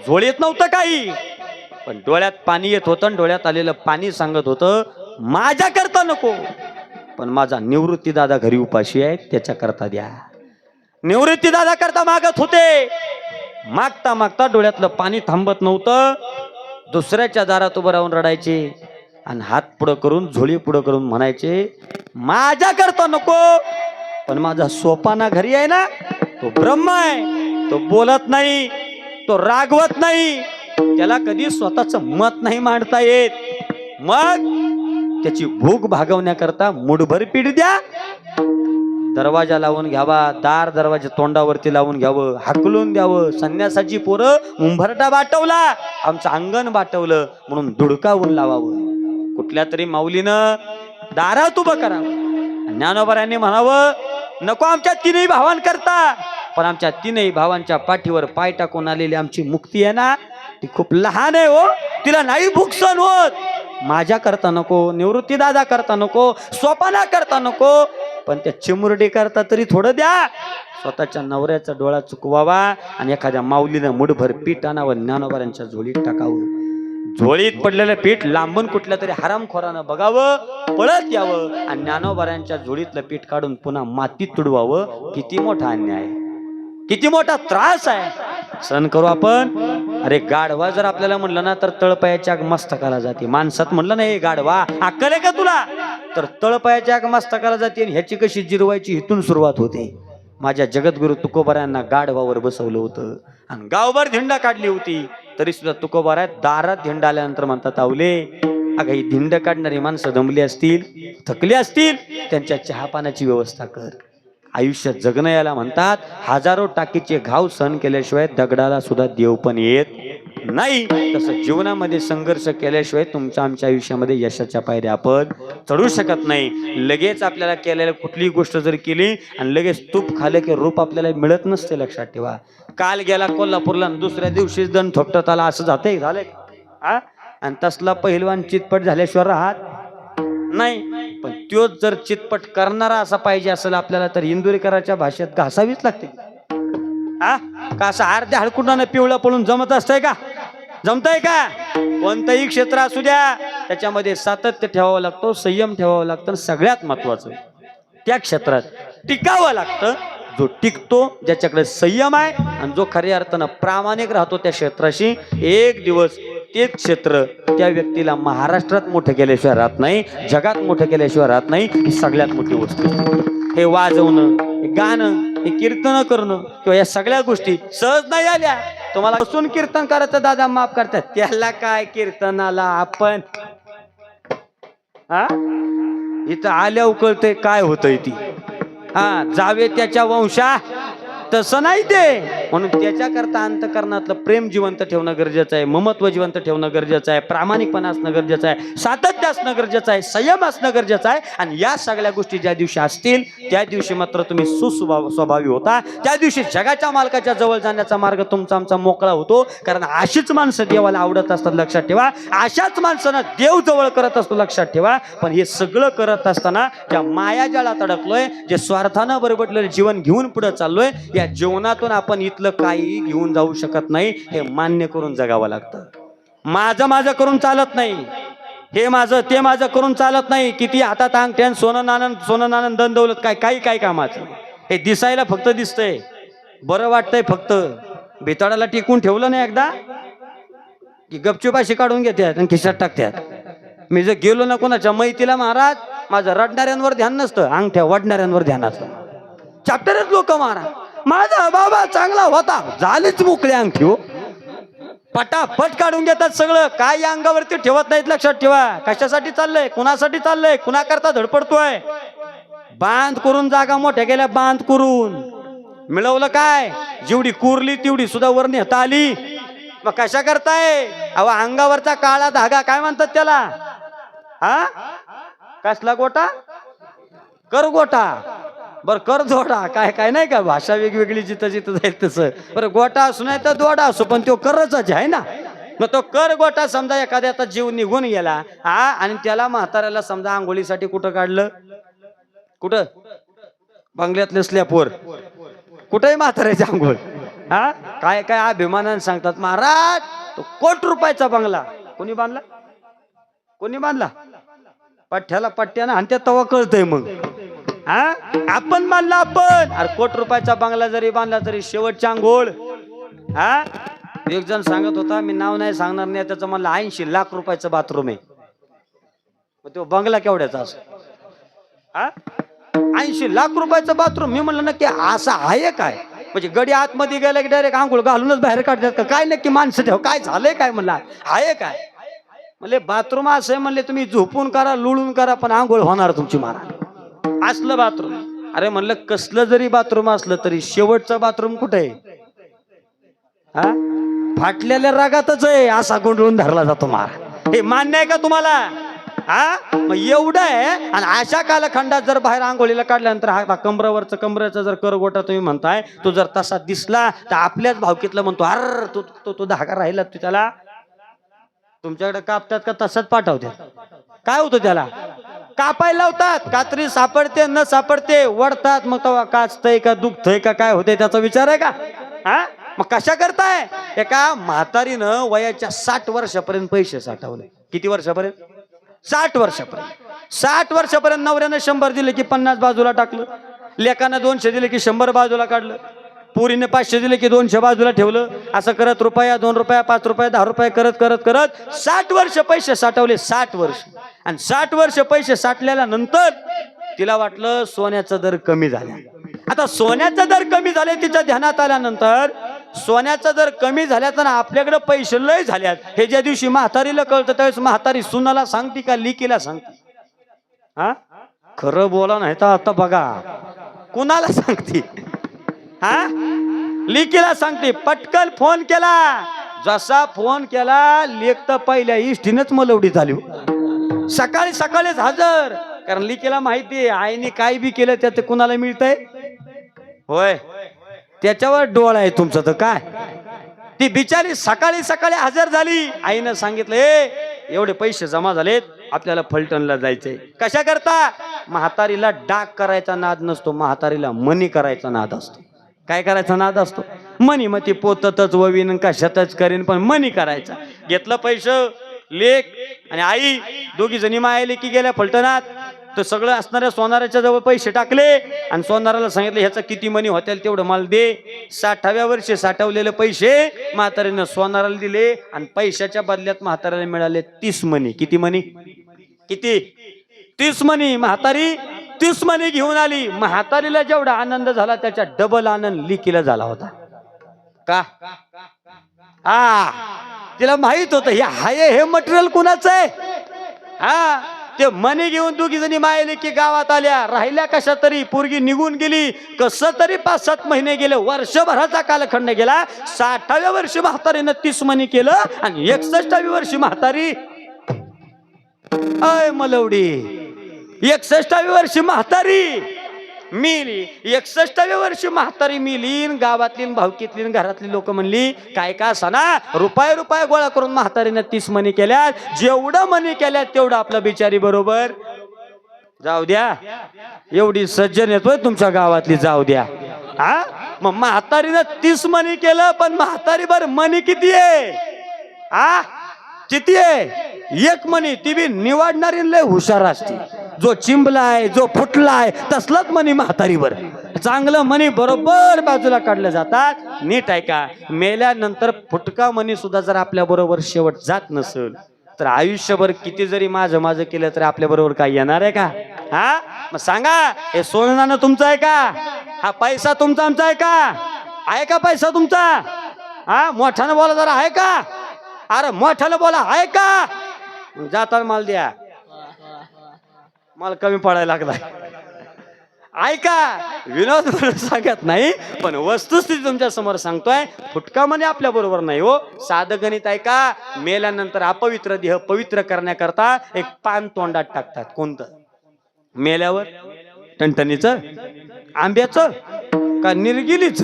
झोळीत नव्हतं काही, पण डोळ्यात पाणी येत होतं आणि डोळ्यात आलेलं पाणी सांगत होतं माझ्या करता नको, पण माझा निवृत्ती दादा घरी उपाशी आहे त्याच्या करता द्या. निवृत्ती दादा करता मागत होते. मागता मागता डोळ्यातलं पाणी थांबत नव्हतं. दुसऱ्याच्या दारात उभं राहून रडायचे आणि हात पुढं करून झोळी पुढं करून म्हणायचे माझ्या करता नको, पण माझा सोपाना घरी आहे ना, तो ब्रह्म आहे, तो बोलत नाही, तो रागवत नाही, त्याला कधी स्वतःच मत नाही मांडता येत. मग त्याची भूक भागवण्याकरता मुठभर पीठ द्या. दरवाजा लावून घ्यावा, दार दरवाजा तोंडावरती लावून घ्यावं, हाकलून द्यावं. संन्यासाची पोरं उंबरटा बाटवला, आमचं अंगण बाटवलं म्हणून धुडकावून लावावं. कुठल्या तरी माऊलीनं दारात उभं करावं. ज्ञानोबारांनी म्हणावं नको आमच्या तीनही भावांकरता, पण आमच्या तीनही भावांच्या पाठीवर पाय टाकून आलेली आमची मुक्ती आहे ना, ती खूप लहान आहे हो, तिला नाही भूक सहन होत. माझ्या करता नको, निवृत्ती दादा करता नको, स्वपाना करता नको, पण त्या चिमुरडी करता तरी थोडं द्या. स्वतःच्या नवऱ्याचा डोळा चुकवावा आणि एखाद्या माऊलीनं मुठभर पीठ आणावं, ज्ञानोबारांच्या झोळीत टाकावं. झोळीत पडलेलं पीठ लांबून कुठल्या तरी हरामखोरानं बघावं, पळत यावं आणि ज्ञानोबारांच्या झोळीतलं पीठ काढून पुन्हा मातीत तुडवावं. किती मोठा अन्याय, किती मोठा त्रास आहे. सहन करू आपण. अरे गाढवा जर आपल्याला म्हणलं ना तर तळपायाच्या मस्तकाला जाते. माणसात म्हणलं ना हे गाढवा अक्कल आहे का तुला, तर तळपायाच्या मस्तकाला जाते. आणि ह्याची कशी जिरवायची इथून सुरुवात होते. माझ्या जगद्गुरु तुकोबारायांना गाढवावर बसवलं होतं आणि गावभर धिंडा काढली होती, तरी सुद्धा तुकोबाराय दारात धिंडा आल्यानंतर म्हणतात आवले अगं ही धिंड काढणारी माणसं दमली असतील, थकली असतील, त्यांच्या चहापानाची व्यवस्था कर. आयुष्यात जगणं याला म्हणतात. हजारो टाकीचे घाव सहन केल्याशिवाय दगडाला सुद्धा देव पण येत नाही. तसं जीवनामध्ये संघर्ष केल्याशिवाय तुमच्या आमच्या आयुष्यामध्ये यशाच्या पायऱ्या आपण चढू शकत नाही. लगेच आपल्याला केलेल्या कुठलीही गोष्ट जर केली आणि लगेच तूप खाल्लं की रूप आपल्याला मिळत नसते. लक्षात ठेवा. काल गेला कोल्हापूरला दुसऱ्या दिवशीच दण थोपटत आला असं झालंय आणि तसला पहिलवान चितपट झाल्याशिवाय राहत नाही. पण तोच जर चितपट करणारा असा पाहिजे असेल आपल्याला तर इंदुरीकराच्या भाषेत घासावीच लागते. का असं अर्ध्या हळकुंडाने पिवळं पळून जमत असतंय का? जमतंय का? कोणतंही क्षेत्र असू द्या त्याच्यामध्ये सातत्य ठेवावं लागतं, संयम ठेवावं लागतं. सगळ्यात महत्वाचं त्या क्षेत्रात टिकावं लागतं. जो टिकतो, ज्याच्याकडे संयम आहे आणि जो खऱ्या अर्थानं प्रामाणिक राहतो त्या क्षेत्राशी, एक दिवस ते क्षेत्र त्या व्यक्तीला महाराष्ट्रात मोठं केल्याशिवाय राहत नाही, जगात मोठं केल्याशिवाय राहत नाही. ही सगळ्यात मोठी वस्तू. हे वाजवणं, हे गाणं, हे कीर्तन करणं किंवा या सगळ्या गोष्टी सहज नाही आल्या. तुम्हाला बसून कीर्तन करायचं दादा माफ करतात, त्याला काय कीर्तनाला आपण इथं आल्या उकळतंय काय होतंय ती. जावे त्याच्या वंशा तसं नाही ते. म्हणून त्याच्याकरता अंतःकरणातलं प्रेम जिवंत ठेवणं गरजेचं आहे, ममत्व जिवंत ठेवणं गरजेचं आहे, प्रामाणिकपणा असणं गरजेचं आहे, सातत्य असणं गरजेचं आहे, संयम असणं गरजेचं आहे. आणि या सगळ्या गोष्टी ज्या दिवशी असतील त्या दिवशी मात्र तुम्ही सुस्वभावी होता. त्या दिवशी जगाच्या मालकाच्या जवळ जाण्याचा मार्ग तुमचा आमचा मोकळा होतो. कारण अशीच माणसं देवाला आवडत असतात. लक्षात ठेवा. अशाच माणसांना देव जवळ करत असतो. लक्षात ठेवा. पण हे सगळं करत असताना त्या मायाजाळात अडकलोय, जे स्वार्थानं बरबटलेलं जीवन घेऊन पुढे चाललोय, या जीवनातून आपण इथलं काही घेऊन जाऊ शकत नाही. हे मान्य करून जगावं लागतं. माझं माझं करून चालत नाही. हे माझं ते माझं करून चालत नाही. किती हातात अंगठ्यान सोनं नाणं धन दौलत काय कामाचं. हे दिसायला फक्त दिसतंय, बरं वाटतंय फक्त. बिताडाला टिकून ठेवलं नाही एकदा की गपचुपाशी काढून घेतात आणि खिशात टाकतात. मी जर गेलो ना कोणाच्या मैतीला महाराज, माझं रडणाऱ्यांवर ध्यान नसतं, अंगठ्या वडणाऱ्यांवर ध्यान असतं. चॅप्टरच लोक महाराज माझा बाबा चांगला होता, झालीच मोकळी अंगठी हो. पटापट काढून घेतात सगळं. काय या अंगावरती ठेवत नाहीत. लक्षात ठेवा. कशासाठी चाललंय, कुणासाठी चाललंय, कुणाकरता धडपडतोय. बांध करून जागा मोठ्या गेल्या, बांध करून मिळवलं काय, जेवढी कुरली तेवढी सुद्धा वर नेता आली. मग कशा करताय. अहो अंगावरचा काळा धागा काय म्हणतात त्याला, हा कसला गोटा, कर गोटा. बर कर जोडा, काय काय नाही का, भाषा वेगवेगळी जिथं जिथं जाईल तसं. बरं गोटा असू नाही तर दोडा असू, पण तो करच आहे ना. मग तो कर गोटा समजा एखाद्याचा जीव निघून गेला, हा, आणि त्याला म्हाताऱ्याला समजा आंघोळीसाठी कुठं काढलं, कुठं बंगल्यातल्या स्लॅपवर, कुठेही म्हाताऱ्याची आंघोळ. हा काय काय अभिमानाने सांगतात, महाराज तो कोटी रुपयाचा बंगला कोणी बांधला, कोणी बांधला, पठ्ठ्याला पट्ट्यानं आणि त्या तवा कळतंय. मग हा आपण बांधला आपण. अरे कोटी रुपयाचा बंगला जरी बांधला तरी शेवटची आंघोळ. हा एक जण सांगत होता, मी नाव नाही सांगणार नाही, त्याचं म्हणलं 80 लाख रुपयाचं बाथरूम आहे. मग तो बंगला केवढ्याचा असं, हा 80 लाख रुपयाचं बाथरूम. मी म्हणलं नक्की असं आहे काय, म्हणजे गडी आतमध्ये गेला की डायरेक्ट आंघोळ घालूनच बाहेर काढतात का काय, नक्की माणसं ठेव काय झालंय काय, म्हणला आहे काय. म्हणले बाथरूम असं आहे, म्हणले तुम्ही झोपून करा लुळून करा पण आंघोळ होणार तुमची महाराज. असलं बाथरूम. अरे म्हणलं कसलं जरी बाथरूम असलं तरी शेवटचं बाथरूम कुठे आहे, हा फाटलेल्या रागातच आहे, असा गोंधळून धरला जातो महाराज. हे मान्य आहे का तुम्हाला. हा मग एवढं आहे. आणि अशा कालखंडात जर बाहेर आंघोळीला काढल्यानंतर हा कमरेचा जर करगोटा तुम्ही म्हणताय, तो जर तसा दिसला तर आपल्याच भावकीतला म्हणतो, अर तो धागा राहिला, तू त्याला तुमच्याकडे कापतात का तसाच पाठवतात. काय होतं त्याला, कापायला लावतात, कात्री सापडते न सापडते वडतात. मग तेव्हा काचतय का दुखतय का काय होतंय त्याचा विचार आहे का. हा मग कशा करताय. एका म्हातारीनं वयाच्या 60 वर्षापर्यंत पैसे साठवले. किती वर्षापर्यंत, 60 वर्षापर्यंत. 60 वर्षापर्यंत नवऱ्यानं 100 दिले की 50 बाजूला टाकलं, लेकानं 200 दिले की 100 बाजूला काढलं, पुरीने 500 दिले की 200 बाजूला ठेवलं. असं करत रुपया 2 रुपया 5 रुपये 10 रुपये करत करत करत 60 वर्ष पैसे साठवले. 60 वर्ष. आणि 60 वर्ष पैसे साठल्याच्या नंतर तिला वाटलं सोन्याचा दर कमी झाला. आता सोन्याचा दर कमी झाले तिच्या ध्यानात आल्यानंतर, सोन्याचा दर कमी झाल्याचा ना आपल्याकडे पैसे लय झाल्यात हे ज्या दिवशी म्हातारीला कळतं त्यावेळेस म्हातारी सुनाला सांगते का लिकीला सांगते. हा खरं बोला नाही तर आता बघा कुणाला सांगते, हा लिकीला सांगते. पटकन फोन केला, जसा फोन केला लेक तर पहिल्या इष्टीनच मलवडी झाली. सकाळी सकाळीच हजर, कारण लिकीला माहिती आईने काय बी केलं त्यात कुणाला मिळतंय, होय त्याच्यावर डोळा आहे तुमचं. तर काय ती बिचारी सकाळी सकाळी हजर झाली. आईनं सांगितलं एवढे पैसे जमा झालेत, आपल्याला फलटणला जायचंय. कशा करता. म्हातारीला डाक करायचा नाद नसतो, म्हातारीला मनी करायचा नाद असतो. काय करायचा नाद असतो, मनी. मग ती पोततच ववीन कशातच करीन पण मनी करायचा. घेतलं पैसे, लेक आणि आई दोघी जणी मायले की गेल्या फलटणात. तर सगळं असणाऱ्या सोनाराच्या जवळ पैसे टाकले आणि सोनाराला सांगितलं ह्याचा किती मनी होतील तेवढं मला दे. 60व्या वर्षी साठवलेले पैसे म्हातारीनं सोनाराला दिले आणि पैशाच्या बदल्यात म्हाताऱ्याला मिळाले 30 मनी. किती मनी, किती 30 मनी. म्हातारी 30 मनी घेऊन आली. म्हातारीला जेवढा आनंद झाला त्याच्या डबल आनंद लिकीला झाला होता. का तिला माहित होतं हे मटेरियल कुणाचं आहे. हा ते मनी घेऊन दोघी जणी मायले की गावात आल्या. राहिल्या कशा तरी, पोरगी निघून गेली. कसं तरी 5-7 महिने गेले, वर्षभराचा कालखंड गेला. 60व्या वर्षी म्हातारीनं 30 मनी केलं आणि 61व्या वर्षी म्हातारी मलवडी 61व्या वर्षी म्हातारी मिली. 61व्या वर्षी म्हातारी मिली. गावातली भावकीतली घरातली लोक म्हणली काय का सणा रुपये गोळा करून म्हातारीने 30 मनी केल्यात. जेवढं मनी केल्यात तेवढं आपलं बिचारी बरोबर जाऊ द्या. एवढी सज्जन येतोय तुमच्या गावातली, जाऊ द्या. हा मग म्हातारीनं 30 मनी केलं, पण म्हातारी बर मनी किती आहे, किती आहे, 1 मनी. ती बी निवडणारी लय हुशार असते. जो चिंबलाय जो फुटलाय तसलाच मनी म्हातारीवर. चांगलं मनी बरोबर बाजूला काढलं जातात. नीट आहे का. मेल्यानंतर फुटका मनी सुद्धा जर आपल्या बरोबर शेवट जात नसेल तर आयुष्यभर किती जरी माझं केलं तरी आपल्या बरोबर काय येणार आहे का. हा मग सांगा, हे सोनं तुमचं आहे का, हा पैसा तुमचा आमचा आहे का, आहे का पैसा तुमचा. हा मोठ्यानं बोला जरा, आहे का. अरे मोठ्याला बोला आहे का? जाताना माल द्या, माल कमी पडायला लागला. ऐका, विनोद म्हणून सांगत नाही, पण वस्तुस्थिती तुमच्या समोर सांगतोय. फुटका म्हणे आपल्या बरोबर नाही हो. साधं गणित ऐका. मेल्यानंतर अपवित्र देह पवित्र करण्याकरता एक पान तोंडात टाकतात. कोणतं? मेल्यावर टणटणीचं, आंब्याचं का निर्गिलीच?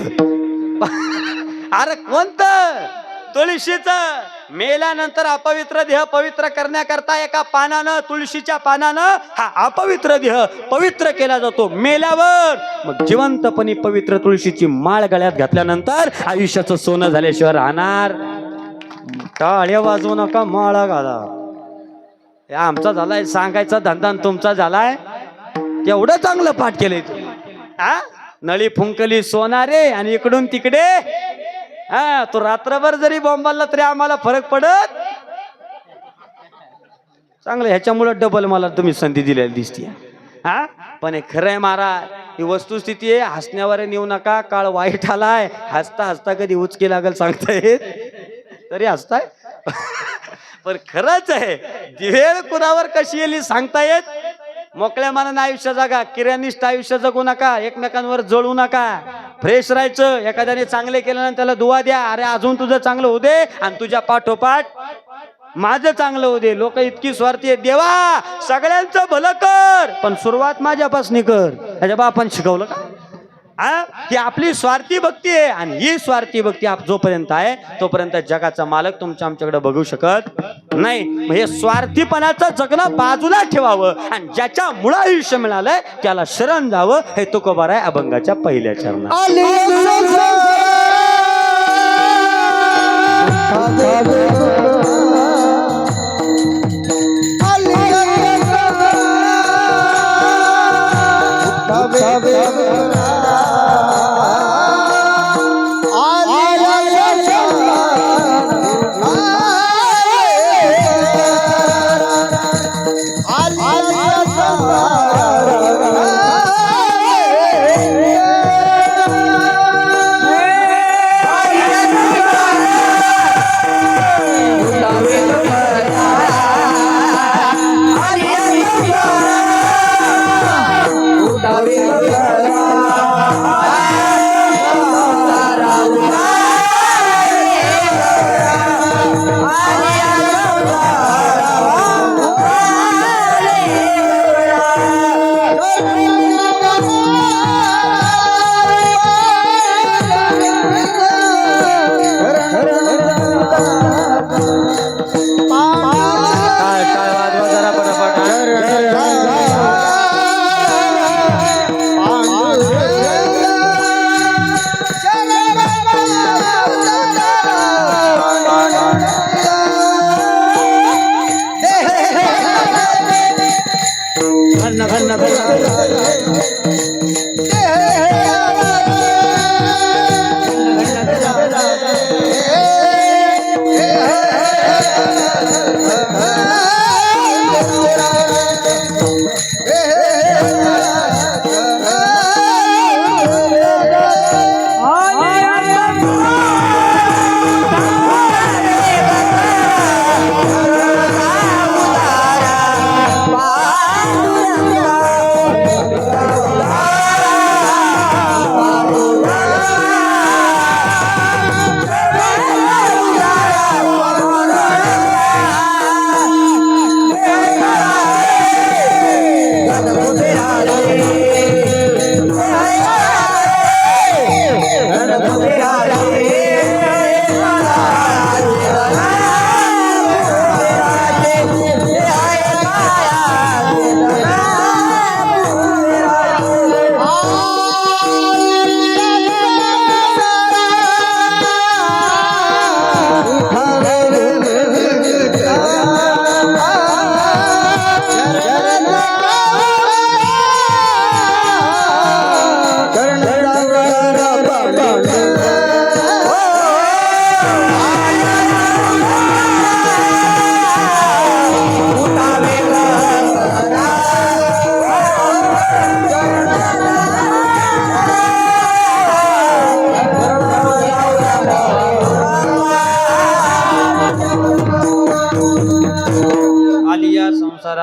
अरे कोणतं? तुळशीचं. मेल्यानंतर अपवित्र देह पवित्र करण्याकरता एका पानानं, तुळशीच्या पानानं हा अपवित्र देह पवित्र केला जातो. मेल्यावर मग जिवंतपणी पवित्र तुळशीची माळ गळ्यात घातल्यानंतर आयुष्याचं सोनं झाल्याशिवाय राहणार. टाळ्या वाजवू नका, माळा घाला. आमचा झालाय सांगायचा धंदा, तुमचा झालाय एवढं चांगलं पाठ केलंय तू. हा, नळी फुंकली सोनारे आणि इकडून तिकडे. हा, तो रात्रभर जरी बॉम्बाला तरी आम्हाला फरक पडत चांगलं. ह्याच्यामुळे डबल मला तुम्ही संधी दिलेली दिसते. हा, पण हे खरंय महाराज, ही वस्तुस्थिती आहे. हसण्यावर नेऊ नका, काळ वाईट आलाय. हसता हसता कधी उचकी लागल सांगता येत, तरी हसताय. पण खरंच आहे, वेळ कुणावर कशी येईल सांगता येत. मोकळ्या मनानं आयुष्य जगा, किरानिष्ठ आयुष्य जगू नका, एकमेकांवर जळू नका, फ्रेश राहायचं. एखाद्याने चांगले केलं त्याला दुआ द्या, अरे अजून तुझं चांगलं होऊ दे आणि तुझ्या पाठोपाठ माझं चांगलं होऊ दे. लोक इतकी स्वार्थी आहेत. देवा सगळ्यांचं भलं कर, पण सुरुवात माझ्यापासून कर. ह्याच्या बापान शिकवलं का? ही आपली स्वार्थी भक्ती आहे. आणि ही स्वार्थी भक्ती जोपर्यंत आहे तोपर्यंत जगाचा मालक तुमच्या आमच्याकडे बघू शकत नाही. हे स्वार्थीपणाचं जगणं बाजूला ठेवावं आणि ज्याच्या मुळे आयुष्य मिळालंय त्याला शरण जावं. हे तुकोबार आहे अभंगाच्या पहिल्या चरणात.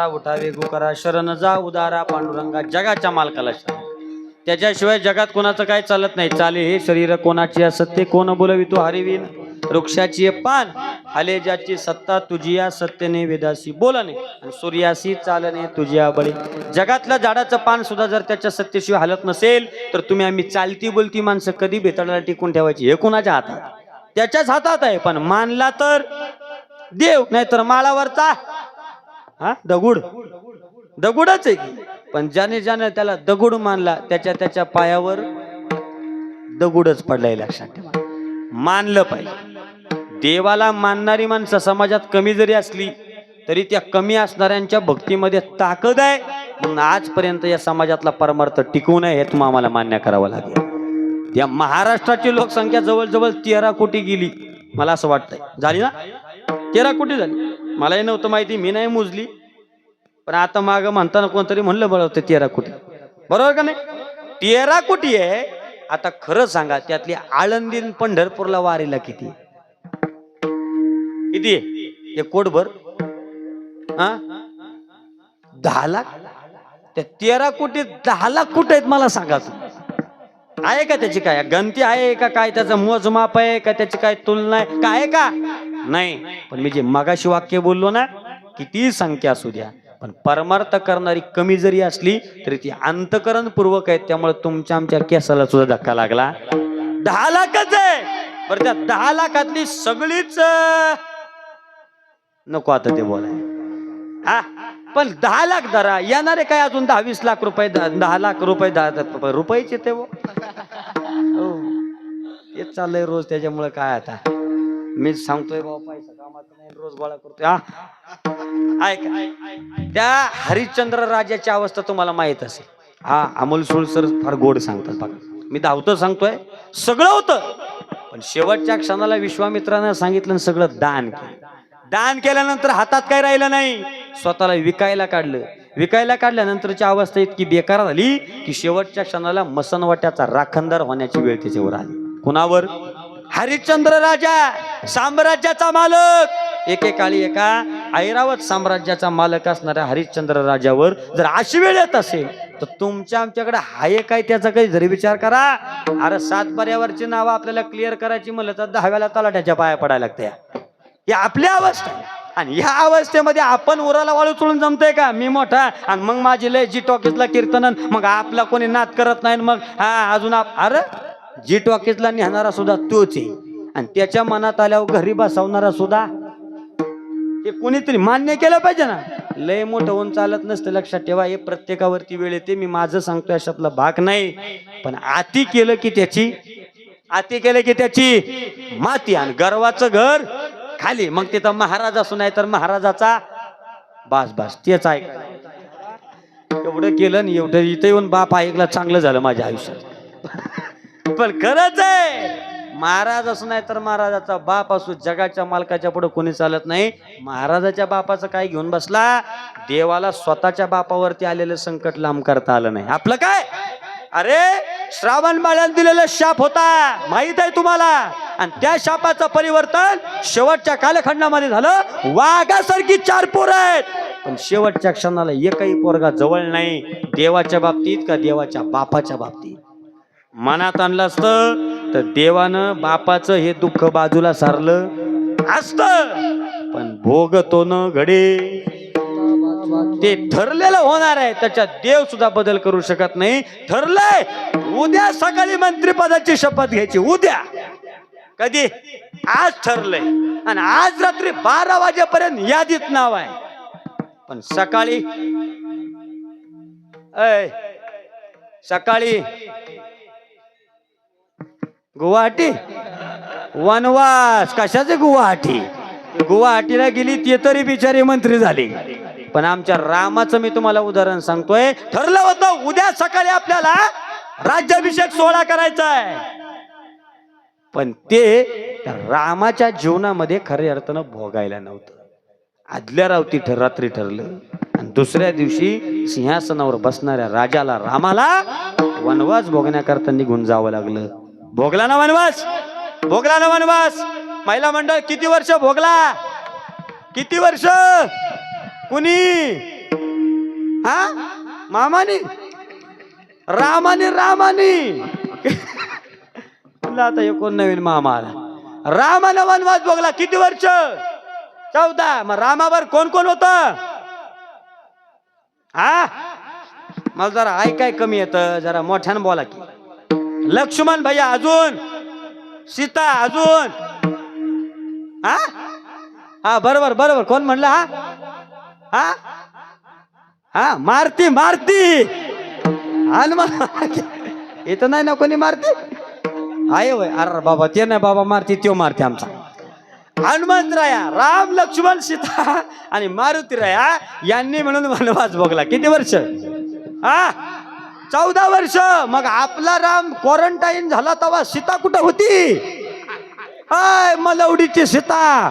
वारा उठा वेगू करा शरण जा उदारा पांडुरंगा जगाच्या मालकाला शरण. त्याच्याशिवाय जगात कोणाचं काय चालत नाही. चाले हे शरीर कोणाची असत्य कोण बोलवी तू हरिवीन. वृक्षाची पान हाले ज्याची सत्ता तुझी या सत्यने वेदासी बोलणे आणि सूर्यासी चालणे तुझ्या बळी. जगातल्या झाडाचं पान सुद्धा जर त्याच्या सत्तेशिवाय हालत नसेल तर तुम्ही आम्ही चालती बोलती माणसं कधी बेताळाला टिकून ठेवायची हे कोणाच्या हातात? त्याच्याच हातात आहे. पण मानला तर देव नाही तर माळावरचा हा दगुड दगुडच आहे की. पण ज्याने ज्याने त्याला दगुड मानला त्याच्या त्याच्या पायावर दगुडच पडलाय. लक्षात ठेवा. मानलं पाहिजे. देवाला मानणारी माणसं समाजात कमी जरी असली तरी त्या कमी असणाऱ्यांच्या भक्तीमध्ये ताकद आहे. म्हणून आजपर्यंत या समाजातला परमार्थ टिकवू नये हे तुम्हाला आम्हाला मान्य करावं लागेल. या महाराष्ट्राची लोकसंख्या जवळजवळ 13 कोटी गेली मला असं वाटतंय. झाली ना? 13 कोटी झाली. मलाही नव्हतं माहिती, मी नाही मोजली. पण आता माग म्हणताना कोणतरी म्हणलं बरोबर 13 कोटी. बरोबर का नाही? 13 कोटी आहे. आता खरं सांगा त्यातली आळंदी पंढरपूरला वारीला किती किती आहे? 1 कोटभर हा 10 लाख. त्या 13 कोटी 10 लाख कुठे आहेत मला सांगा. आहे का त्याची काय गणती आहे का? काय त्याचं मोजमाप आहे का? त्याची काय तुलना आहे का? आहे का? नाही. पण मी जे मगाशी वाक्य बोललो ना, किती संख्या असू द्या पण परमार्थ करणारी कमी जरी असली तरी ती अंतकरण पूर्वक आहे. त्यामुळे तुमच्या आमच्या केसाला सुद्धा धक्का लागला. 10 लाखच आहे. बरं त्या 10 लाखातली सगळीच नको आता ते बोलाय हा. पण 10 लाख धरा येणारे काय अजून 10-20 लाख रुपये 10 लाख रुपये 10 रुपयाचे ते तेच चाललंय रोज. त्याच्यामुळे काय आता मीच सांगतोय बाबा पैसा कामाचा नाही रोज गोळा करतोय हा. ऐका त्या हरिश्चंद्र राजाची अवस्था तुम्हाला माहित असेल. हा अमोल सुळ सर फार गोड सांगतात बघा. मी धावतं सांगतोय सगळं होतं पण शेवटच्या क्षणाला विश्वामित्रानं सांगितलं सगळं दान केलं. दान केल्यानंतर हातात काय राहिलं नाही. स्वतःला विकायला काढलं. विकायला काढल्यानंतरची अवस्था इतकी बेकार झाली की शेवटच्या क्षणाला मसनवट्याचा राखणदार होण्याची वेळ त्याच्यावर आली. कुणावर? हरिश्चंद्र राजा साम्राज्याचा मालक. एकेकाळी एका ऐरावत साम्राज्याचा मालक असणाऱ्या हरिश्चंद्र राजावर जर अशी वेळ येत असेल तर तुमच्या आमच्याकडे हाय काय त्याचा काही जरी विचार करा. अरे 7 पर्यावरची नावं आपल्याला क्लिअर करायची म्हणलं तर 10व्याला तलाट्याच्या पाया पडायला लागते. ही आपली अवस्था आहे. आणि ह्या अवस्थेमध्ये आपण उराला वाळू चोळून जमतोय का? मी मोठा आणि मग माझी लय जी टॉकीजला कीर्तन मग आपला कोणी नाद करत नाही. मग हा अजून अरे जी टॉकीजला नेणारा सुद्धा तोच आहे आणि त्याच्या मनात आल्यावर घरी बसवणारा सुद्धा हे कोणीतरी मान्य केलं पाहिजे ना. लय मोठं होऊन चालत नसतं. लक्षात ठेवा हे प्रत्येकावरती वेळ येते. मी माझं सांगतोय अशातला भाग नाही. पण आती केलं की त्याची माती आणि गर्वाचं घर खाली. मग तिथं महाराज असू नाही तर महाराजाचा बास तेच ऐक. एवढं केलं आणि एवढं इथं येऊन बाप ऐकला चांगलं झालं माझ्या आयुष्यात. पण खरंच आहे महाराज असू नाही तर महाराजाचा बाप असू जगाच्या मालकाच्या पुढे कोणी चालत नाही. महाराजाच्या बापाचं काय घेऊन बसला? देवाला स्वतःच्या बापावरती आलेलं संकट लांब करता आलं नाही. आपलं काय? अरे श्रावण बाळाला दिलेला शाप होता माहित आहे तुम्हाला. आणि त्या शापाचं परिवर्तन शेवटच्या कालखंडामध्ये झालं. वाघासारखी 4 पोरं आहेत पण शेवटच्या क्षणाला एकही पोरगा जवळ नाही. देवाच्या बाबतीत का देवाच्या बापाच्या बाबतीत मनात आणलं असतं तर देवानं बापाचं हे दुःख बाजूला सारलं असतं. पण भोगतो न घडे ते ठरलेलं होणार आहे. त्याच्यात देव सुद्धा बदल करू शकत नाही. ठरलंय उद्या सकाळी मंत्रिपदाची शपथ घ्यायची. उद्या कधी? आज ठरलंय आणि आज रात्री 12 वाजेपर्यंत यादीत नाव आहे. पण सकाळी गुवाहाटी वनवास. कशाचे गुवाहाटी? गुवाहाटीला गेली ते तरी बिचारी मंत्री झाली. पण आमच्या रामाचं मी तुम्हाला उदाहरण सांगतोय. ठरलं होतं उद्या सकाळी आपल्याला राज्याभिषेक सोहळा करायचा आहे. पण ते रामाच्या जीवनामध्ये खऱ्या अर्थानं भोगायला नव्हतं. आदल्या रात्री ठरलं आणि दुसऱ्या दिवशी सिंहासनावर बसणाऱ्या राजाला रामाला वनवास भोगण्याकरता निघून जावं लागलं. भोगला ना वनवास. महिला मंडळ किती वर्ष भोगला? किती वर्ष? कुणी हा मामानी रामाने तुला आता कोण नवीन मामा आला. रामाला वनवास भोगला किती वर्ष? 14. मग रामावर कोण कोण होत? हा मला जरा ऐकाय कमी येत, जरा मोठ्यानं बोला की. लक्ष्मण भैया अजून, सीता अजून. हा हा बरोबर बरोबर. कोण म्हणलं? हा हा मारती हनुमान. इथं नाही ना कोणी मारती आहे वय. अरे बाबा ते नाही बाबा मारती, त्यो मारते आमचा हनुमंतराया. राम लक्ष्मण सीता आणि मारुतीराया यांनी म्हणून वनवास भोगला. किती वर्ष? 14 वर्ष. मग आपला राम क्वारंटाईन झाला तेव्हा सीता कुठं होती? हाय मलवडीची सीता.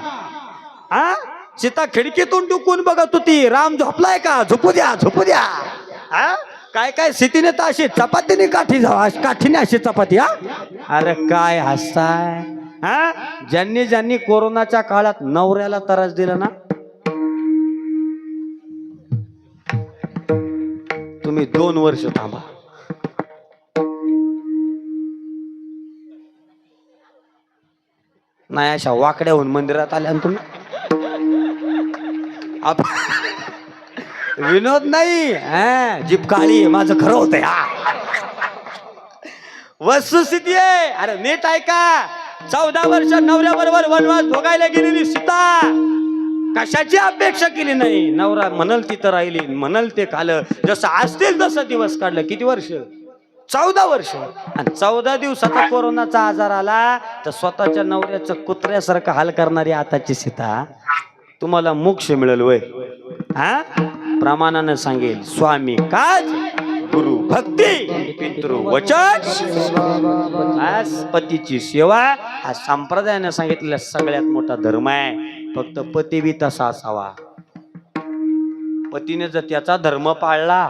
सीता खिडकीतून डुकून बघत होती, राम झोपलाय का? झोपू द्या. काय काय स्थितीने तर अशी चपातीने काठीने अशी चपाती. अरे काय हसताय? ज्यांनी कोरोनाच्या काळात नवऱ्याला त्रास दिला ना, तुम्ही 2 वर्ष थांबा. नाही अशा वाकड्या होऊन मंदिरात आल्या तुम्ही. विनोद नाही, जीप काळी आहे. माझं खरं होतंय. वस्तुस्थिती आहे. अरे नीट ऐका. 14 वर्ष नवऱ्याबरोबर वनवास भोगायला गेलेली सीता कशाची अपेक्षा केली नाही. नवरा म्हणल तिथं राहिली, म्हणल ते खाल्लं, जसं असतील तसं दिवस काढलं. किती वर्ष? 14 वर्ष. आणि 14 दिवसाचा कोरोनाचा आजार आला तर स्वतःच्या नवऱ्याचं कुत्र्यासारखं हाल करणारी आताची सीता तुम्हाला मोक्ष मिळेल वय? प्रमाणानं सांगेल स्वामी काज गुरु भक्ती पितृ वचन पतीची सेवा. हा संप्रदायाने सांगितलेला सगळ्यात मोठा धर्म आहे. फक्त पती बी तसा असावा. पतीने जर त्याचा धर्म पाळला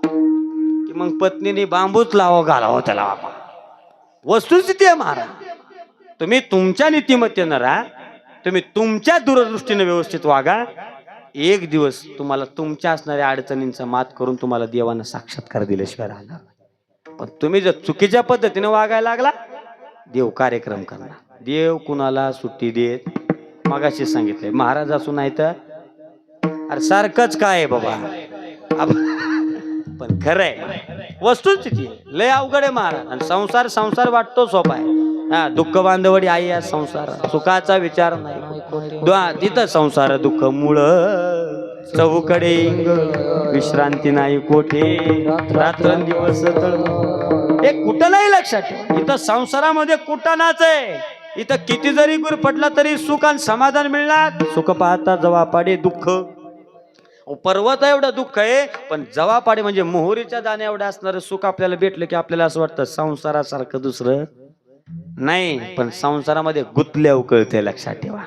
की मग पत्नीने बांबूच घालावं त्याला. वस्तुस्थिती आहे महाराज. तुम्ही तुमच्या नीतिमत्तेनं राहा, तुम्ही तुमच्या दूरदृष्टीने व्यवस्थित वागा. एक दिवस तुम्हाला तुमच्या असणाऱ्या अडचणींचा मात करून तुम्हाला देवानं साक्षात्कार दिल्याशिवाय राहणार. पण तुम्ही जर चुकीच्या पद्धतीने वागायला लागला, देव कार्यक्रम करणार. देव कुणाला सुट्टी देत. मगाशी सांगितलंय महाराज असू नाही तर अरे सारखंच काय आहे बाबा. पण खरंय वस्तुस्थिती लय अवघड आहे महाराज. आणि संसार वाटतो सोपा आहे. दुःख बांधवडी आई या संसार, सुखाचा विचार नाही. तिथं संसार दुःख मूळ चौकडे विश्रांती नाही कोठे रात्रंदिवस हे कुठं नाही लक्षात ठेवा. इथं संसारामध्ये कुठं नाच आहे. इथं किती जरी गुर पडला तरी सुख आणि समाधान मिळणार. सुख पाहता जवापाडे दुःख. पर्वत एवढं दुःख आहे, पण जवापाडे म्हणजे मोहरीच्या दाण्या एवढं असणारं सुख आपल्याला भेटलं की आपल्याला असं वाटतं संसारासारखं दुसरं नाही. पण संसारामध्ये गुंतल्यावर कळते. लक्षात ठेवा.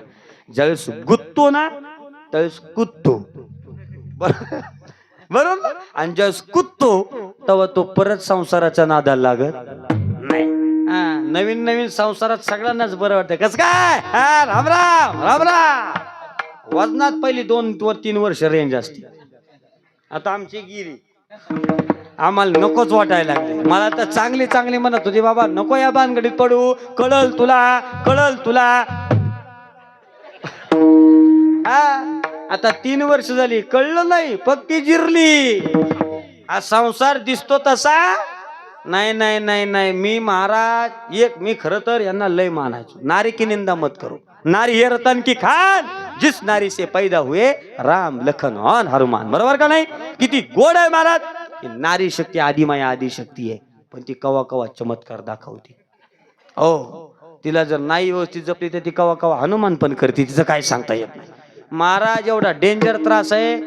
ज्यावेळेस गुंततो ना त्यावेळेस कुदतो. बरोबर. आणि ज्यावेळेस कुदतो तेव्हा तो परत संसाराच्या नादाला लागत नाही. नवीन संसारात सगळ्यांनाच बरं वाटतं. कसं काय? राम राम राम राम. वजनात पहिली 2-3 वर्ष रेंज असते. आता आमची गिरी आम्हाला नकोच वाटायला लागले. मला तर चांगली म्हणत होती बाबा नको या भानगडीत पडू, कळल तुला. आता 3 वर्ष झाली कळलं नाही, पक्की जिरली. हा संसार दिसतो तसा नाही. मी महाराज मी खरं तर यांना लय मानायचो. नारी की निंदा मत करो, नारी हे रतन की खान, जिस नारी से पैदा हुए राम लखन और हनुमान. बरोबर का नाही? किती गोड आहे महाराज. नारी शक्ती आदिमाया आदि शक्ती आहे. पण ती कवा चमत्कार दाखवते. तिला जर नाही व्यवस्थित जपली तर ती कवा हनुमान पण करते. तिचं काय सांगता येत नाही. महाराज एवढा डेंजर त्रास आहे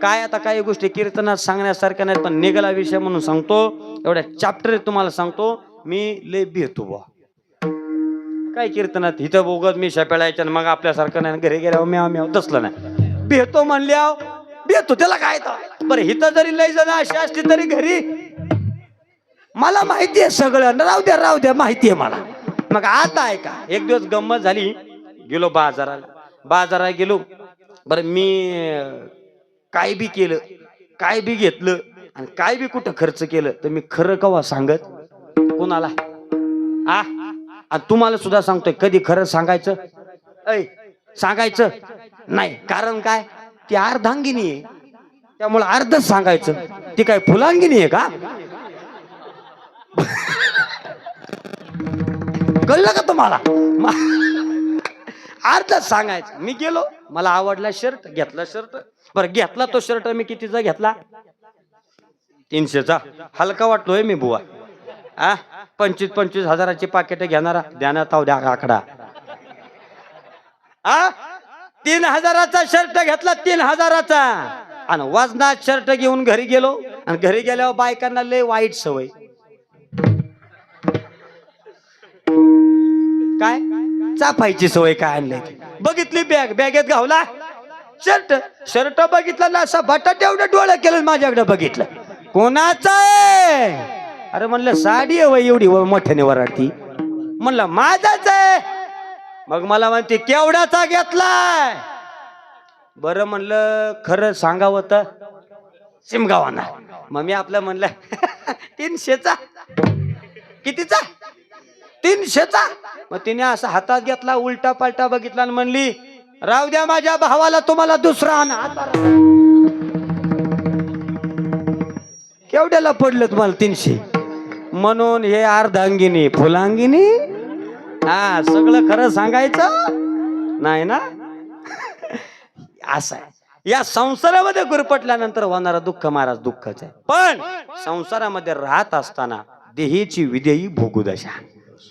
काय. आता काही गोष्टी कीर्तनात सांगण्यासारख्या नाहीत, पण निघाला विषय म्हणून सांगतो. एवढ्या चॅप्टर तुम्हाला सांगतो. मी लय भेटतो बा काय कीर्तनात. इथं बोगत मी शेपेळायच्या मग आपल्यासारखं नाही. घरी गेल्यावर म्याव तसलं नाही. भेटतो म्हणल्या भेटतो त्याला काय. बरं हिथं जरी लय जण अशी असली तरी घरी मला माहिती आहे सगळं. राहू द्या माहिती आहे मला. मग आता आहे का. एक दिवस गंमत झाली. गेलो बाजाराला गेलो. बरं मी काय बी केलं काय बी घेतलं आणि काय बी कुठं खर्च केलं तर मी खरं कवा सांगत कोणाला आणि तुम्हाला सुद्धा सांगतोय कधी खरं सांगायचं सांगायचं नाही. कारण काय, ती अर्धांगिनी आहे, त्यामुळे अर्धच सांगायचं. ती काय फुलांगिनी आहे का? कळलं का तुम्हाला? अर्धच सांगायचं. मी गेलो, मला आवडला शर्ट, घेतला शर्ट. बरं घेतला तो शर्ट मी कितीचा घेतला? 300चा. हलका वाटतोय मी बुवा. 25-25 हजाराची पाकिट घेणारा ध्यानात द्या आकडा. 3000चा शर्ट घेतला, 3000चा. आणि वजनात शर्ट घेऊन घरी गेलो आणि घरी गेल्यावर बायकांना लय वाईट सवय. काय चापायची सवय काय आणली? बघितली बॅग, बॅगेत घावला शर्ट, शर्ट बघितला ना असा बटाटे एवढं डोळं केलं माझ्याकडे बघितलं. कोणाचा आहे? अरे म्हणलं साडी आहे एवढी मोठ्याने वराडती. म्हणलं माझाच आहे. मग मला म्हणते केवढ्याचा घेतलाय? बरं म्हणलं खरं सांगावं तर सिमगावाना. मग मी आपलं म्हणलं 300चा. कितीचा? 300चा. मग तिने असं हातात घेतला, उलटा पालटा बघितला आणि म्हणली राहू द्या माझ्या भावाला, तुम्हाला दुसरा आणा. केवढ्याला पडलं तुम्हाला 300? म्हणून हे अर्धांगिनी फुलांगिनी. सगळं खरं सांगायचं नाही ना. असं आहे. या संसारामध्ये गुरपटल्यानंतर होणारं दुःख महाराज दुःखच आहे. पण संसारामध्ये राहत असताना देहीची विदेही भोगुदशा.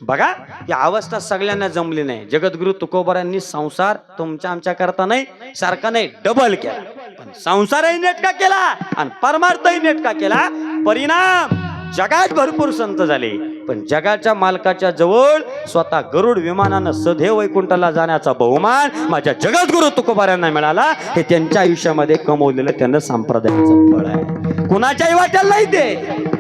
बघा ही अवस्था सगळ्यांना जमली नाही. जगद्गुरु तुकोबारांनी संसार तुमच्या आमच्या करता नाही, सारखा नाही, डबल केला. पण संसारही नेटका केला आणि परमार्थही नेटका केला. परिणाम जगात भरपूर संत झाले, पण जगाच्या मालकाच्या जवळ स्वतः गरुड विमानानं सधे वैकुंठाला जाण्याचा बहुमान माझ्या जगद्गुरु तुकोबारांना मिळाला. हे त्यांच्या आयुष्यामध्ये कमवलेलं त्यांना संप्रदायाचं फळ आहे. कुणाच्याही वाट्याला नाही.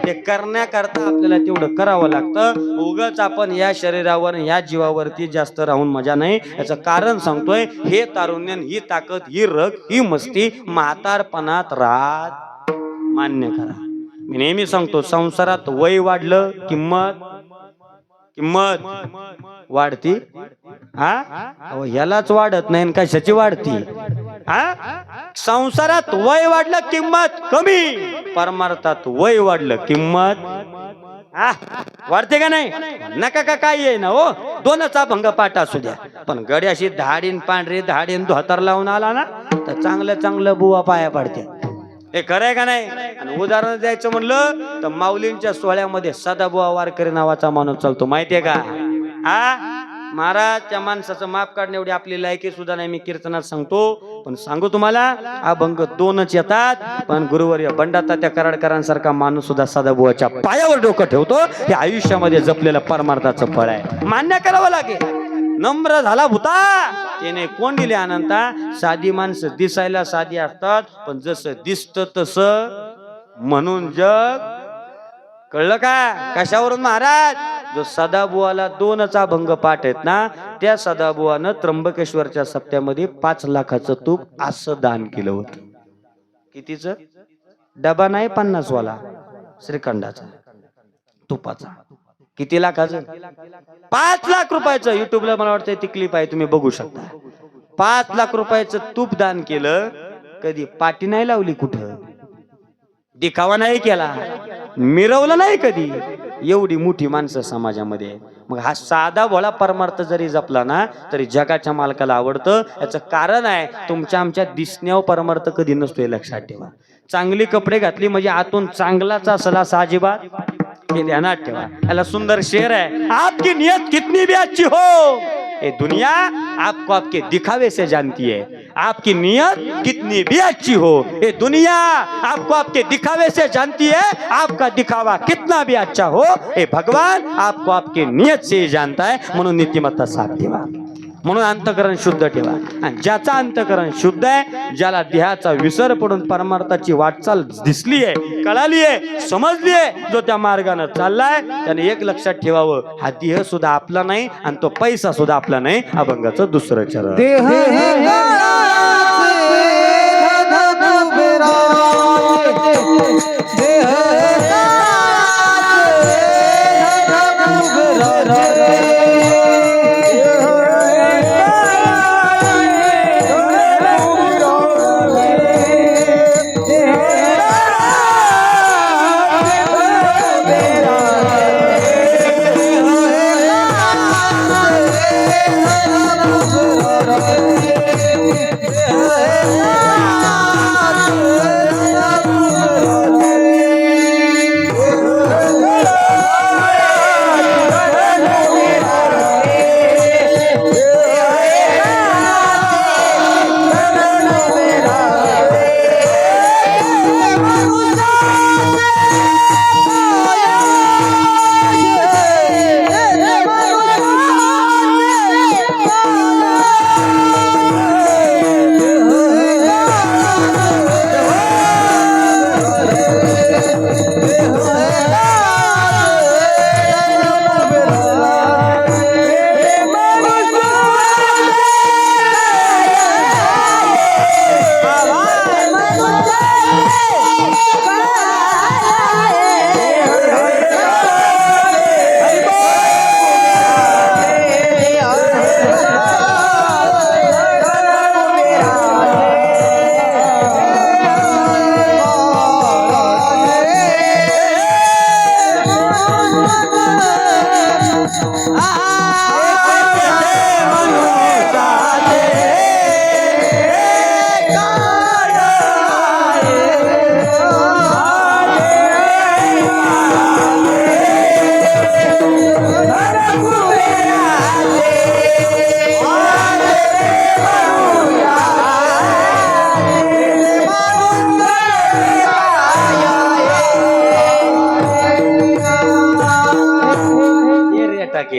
ते करण्याकरता आपल्याला तेवढं करावं लागतं. उगाच आपण या शरीरावर या जीवावरती जास्त राहून मजा नाही. याचं कारण सांगतोय. हे तारुण्य, ही ताकद, ही रग, ही मस्ती म्हातारपणात राहत मान्य करा. मी नेहमी सांगतो संसारात वय वाढलं किंमत वाढती. ह्यालाच वाढत नाही, कशाची वाढती? संसारात वय वाढलं किंमत कमी, परमार्थात वय वाढलं किंमत वाढते का नाही? नका का काय आहे ना हो, दोनचा भंग पाठ असू द्या. पण गडी अशी धाडीन पांढरी धाडीन धोतर लावून आला ना तर चांगलं चांगलं बुवा पाया पडते. हे खरंय का नाही? आणि उदाहरण द्यायचं म्हणलं तर माऊलींच्या सोहळ्यामध्ये सदाबुवा वारकरी नावाचा माणूस चालतो, माहितीये का? महाराज त्या माणसाचं माप काढणे एवढी आपली लायकी सुद्धा नाही. मी कीर्तनात सांगतो, पण सांगू तुम्हाला अभंग 2च येतात. पण गुरुवर्य बंडाता त्या कराडकरांसारखा माणूस सुद्धा सदाबुवाच्या पायावर डोकं ठेवतो. हे आयुष्यामध्ये जपलेलं परमार्थाचं फळ आहे, मान्य करावं लागेल. नम्र झाला भूता त्याने कोण दिले अनंता. साधी माणसं दिसायला साधी असतात, पण जसं दिसत तसं म्हणून जग. कळलं का? कशावरून महाराज? जो सदाबुवाला 2चा भंग पाठ आहेत ना, त्या सदाबुवानं त्र्यंबकेश्वरच्या सप्त्यामध्ये 5 लाखाचं तूप असं दान केलं होतं. कितीच? डबा नाही 50 वाला श्रीखंडाचा तुपाचा. किती लाखाचं? 5 लाख रुपयाचं. युट्यूबला मला वाटतं ती क्लिप आहे, तुम्ही बघू शकता. 5 लाख रुपयाचं तूप दान केलं. कधी पाटी नाही लावली, कुठं दिखावा नाही केला, मिरवलं नाही कधी. एवढी मोठी माणसं समाजामध्ये. मग हा साधा भोळा परमार्थ जरी जपला ना तरी जगाच्या मालकाला आवडतं. याचं कारण आहे तुमच्या आमच्या दिसण्यावर परमार्थ कधी नसतो, हे लक्षात ठेवा. चांगली कपडे घातली म्हणजे आतून चांगलाच असला साजिबात, हे ध्यानात ठेवा. याला सुंदर शेर है, आपकी नियत कितनी भी अच्छी हो ये दुनिया आपको आपके दिखावे से जानती है. आपकी नियत कितनी भी अच्छी हो ये दुनिया आपको आपके दिखावे से जानती है. आपका दिखावा कितना भी अच्छा हो ये भगवान आपको आपके नियत से जानता है. म्हणून नीतिमत्ता साथ ठेवा, म्हणून अंतकरण शुद्ध ठेवा. आणि ज्याचा अंतकरण शुद्ध आहे, ज्याला देहाचा विसर पडून परमार्थाची वाटचाल दिसली आहे, कळाली आहे, समजली आहे, जो त्या मार्गाने चाललाय, त्याने एक लक्षात ठेवावं, हा देह सुद्धा आपला नाही आणि तो पैसा सुद्धा आपला नाही. अभंगाचं 2रं चरण.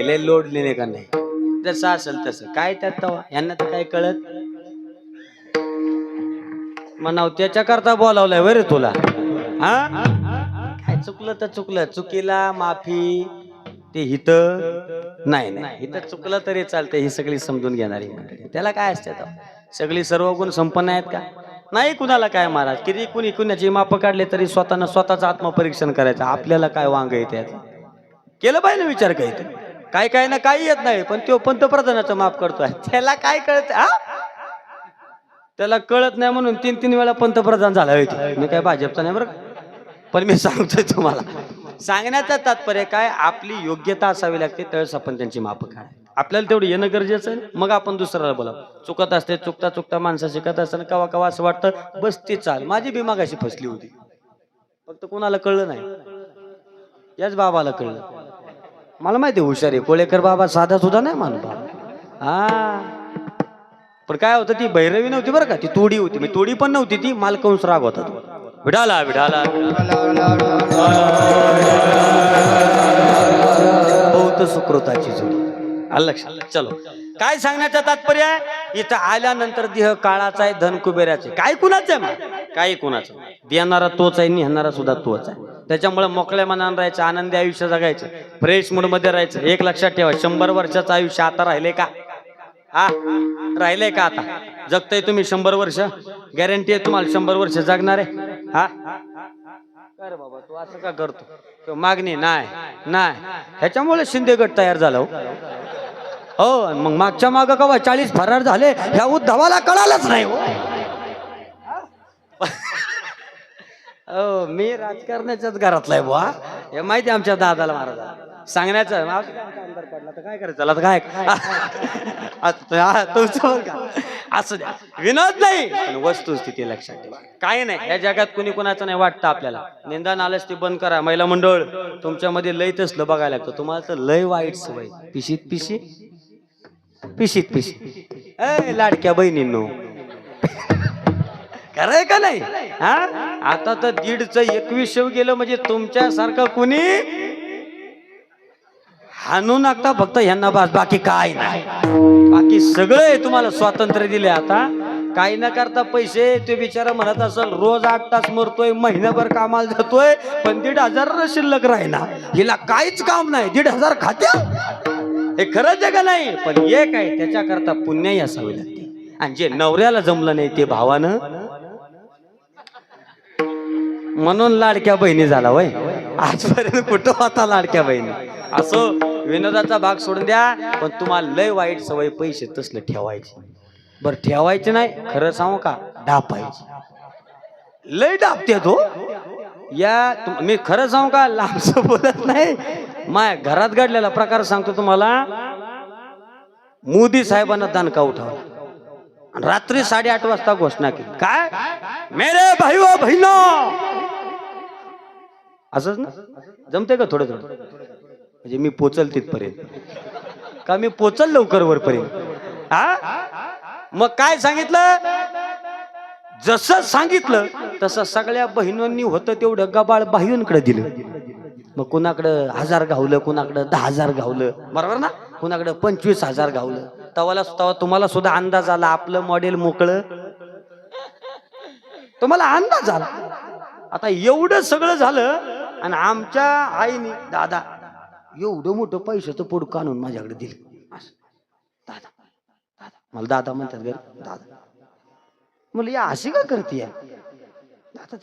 लय लोडले नाही का नाही जसं असेल तसं काय त्यात तवा यांना तर काय कळत म्हणाव त्याच्याकरता बोलावलंय वर तुला हा काय चुकलं तर चुकलं चुकीला माफी ते हित नाही नाही हित चुकलं तरी चालतंय ही सगळी समजून घेणारी मंडळी त्याला काय असते सगळी सर्व गुण संपन्न आहेत का नाही कुणाला काय महाराज किती कुणी कुणाची माप काढले तरी स्वतःनं स्वतःच आत्मपरीक्षण करायचं आपल्याला काय वांग येते केलं पाहिजे विचार काही काय ना काही येत नाही पण तो पंतप्रधानाचं माफ करतोय त्याला काय कळत त्याला कळत नाही म्हणून 3 वेळा पंतप्रधान झाला होते मी काय भाजपचा नाही बरं पण मी सांगतोय तुम्हाला सांगण्याचं तात्पर्य काय आपली योग्यता असावी लागते त्यावेळेस आपण त्यांची माप काढ आपल्याला तेवढं येणं गरजेचं आहे मग आपण दुसऱ्याला बोला चुकत असते चुकता चुकता माणसं शिकत असताना कवा कवा असं वाटतं बस ती चाल माझी बी मागाशी फसली होती फक्त कोणाला कळलं नाही याच बाबाला कळलं मला माहिती हुशार आहे कोळेकर बाबा साधा सुद्धा नाही मान बाबा हा पण काय होतं ती भैरवी नव्हती बरं का ती तोडी होती मी तोडी पण नव्हती ती मालकंस राग होता तो विडाला विडाला बहुत सुकृताची जोडी लक्षात चलो काय सांगण्याचं तात्पर्य आहे इथं आल्यानंतर देह काळाचा आहे धन कुबेराचे काय कुणाचं आहे मग काही कुणाचं देणारा तोच आहे निहणारा सुद्धा तोच आहे त्याच्यामुळे मोकळ्या मनानं राहायचं आनंदी आयुष्य जगायचं फ्रेश मूड मध्ये राहायचं एक लक्षात ठेवा 100 वर्षाचं आयुष्य आता राहिले का हा राहिलंय का आता जगताय तुम्ही 100 वर्ष गॅरंटी आहे तुम्हाला 100 वर्ष जगणार आहे हा अरे बाबा तू असं का करतो मागणी नाही ह्याच्यामुळे शिंदे गट तयार झाला हो मग मागच्या माग का 40 फरार झाले ह्या उद्धवाला कळालंच नाही हो मी राजकारणाच्याच घरातलाय बुवा हे माहिती आमच्या दादाला महाराज सांगण्याचं काय करायचं आता काय तुमचं का असं द्या विनोद नाही पण वस्तुस्थिती लक्षात ठेवा काय नाही या जगात कुणी कुणाचं नाही वाटतं आपल्याला निंदा नालच ती बंद करा महिला मंडळ तुमच्यामध्ये लय तसलं बघायला लागतं तुम्हाला तर लय वाईट सवय पिशीत लाडक्या बहिणींनो खरंय का नाही हा आता तर 1.5 गेलं म्हणजे तुमच्यासारखं कुणी हाणू नका फक्त ह्यांना बास बाकी काय नाही बाकी सगळे तुम्हाला स्वातंत्र्य दिले आता काही न करता पैसे ते बिचारा म्हणत असेल रोज 8 तास मरतोय महिनाभर कामाला जातोय पण 1,500 शिल्लक राहीना हिला काहीच काम नाही 1,500 खात्या हे खरंच आहे का नाही पण एक आहे त्याच्याकरता पुण्याही असावी लागते आणि जे नवऱ्याला जमलं नाही ते भावानं म्हणून लाडक्या बहिणी झाला वय आजपर्यंत कुठं होता लाडक्या बहिणी असो विनोदाचा भाग सोडून द्या पण तुम्हाला लय वाईट सवय पैसे तसलं ठेवायचे बर ठेवायचे नाही खरं सांगू का डापायचे लय डापते तो या मी खरं सांगू का लांबच बोलत नाही माझ्या घरात घडलेला प्रकार सांगतो तुम्हाला मोदी साहेबांना दणका उठावला रात्री 8:30 वाजता घोषणा केली काय मेरे भाई व बहिनो असंच ना जमते का थोडं म्हणजे मी पोचल तिथपर्यंत का मी पोचल लवकर वरपर्यंत हा मग काय सांगितलं जसं सांगितलं तसं सगळ्या बहिणींनी होतं तेवढं गबाळ बाह्यूंकडे दिलं मग कुणाकडं 1000 गावलं कुणाकडं 10,000 गावलं बरोबर ना कुणाकडं 25,000 गावलं तवा तुम्हाला सुद्धा अंदाज आला आपलं मॉडेल मोकळं तुम्हाला अंदाज आला आता एवढं सगळं झालं आणि आमच्या आईने दादा एवढं मोठं पैशाचं पुढ काढून माझ्याकडे दिलं दादा मला दादा म्हणतात घर दादा मुलं या अशी का करते दादा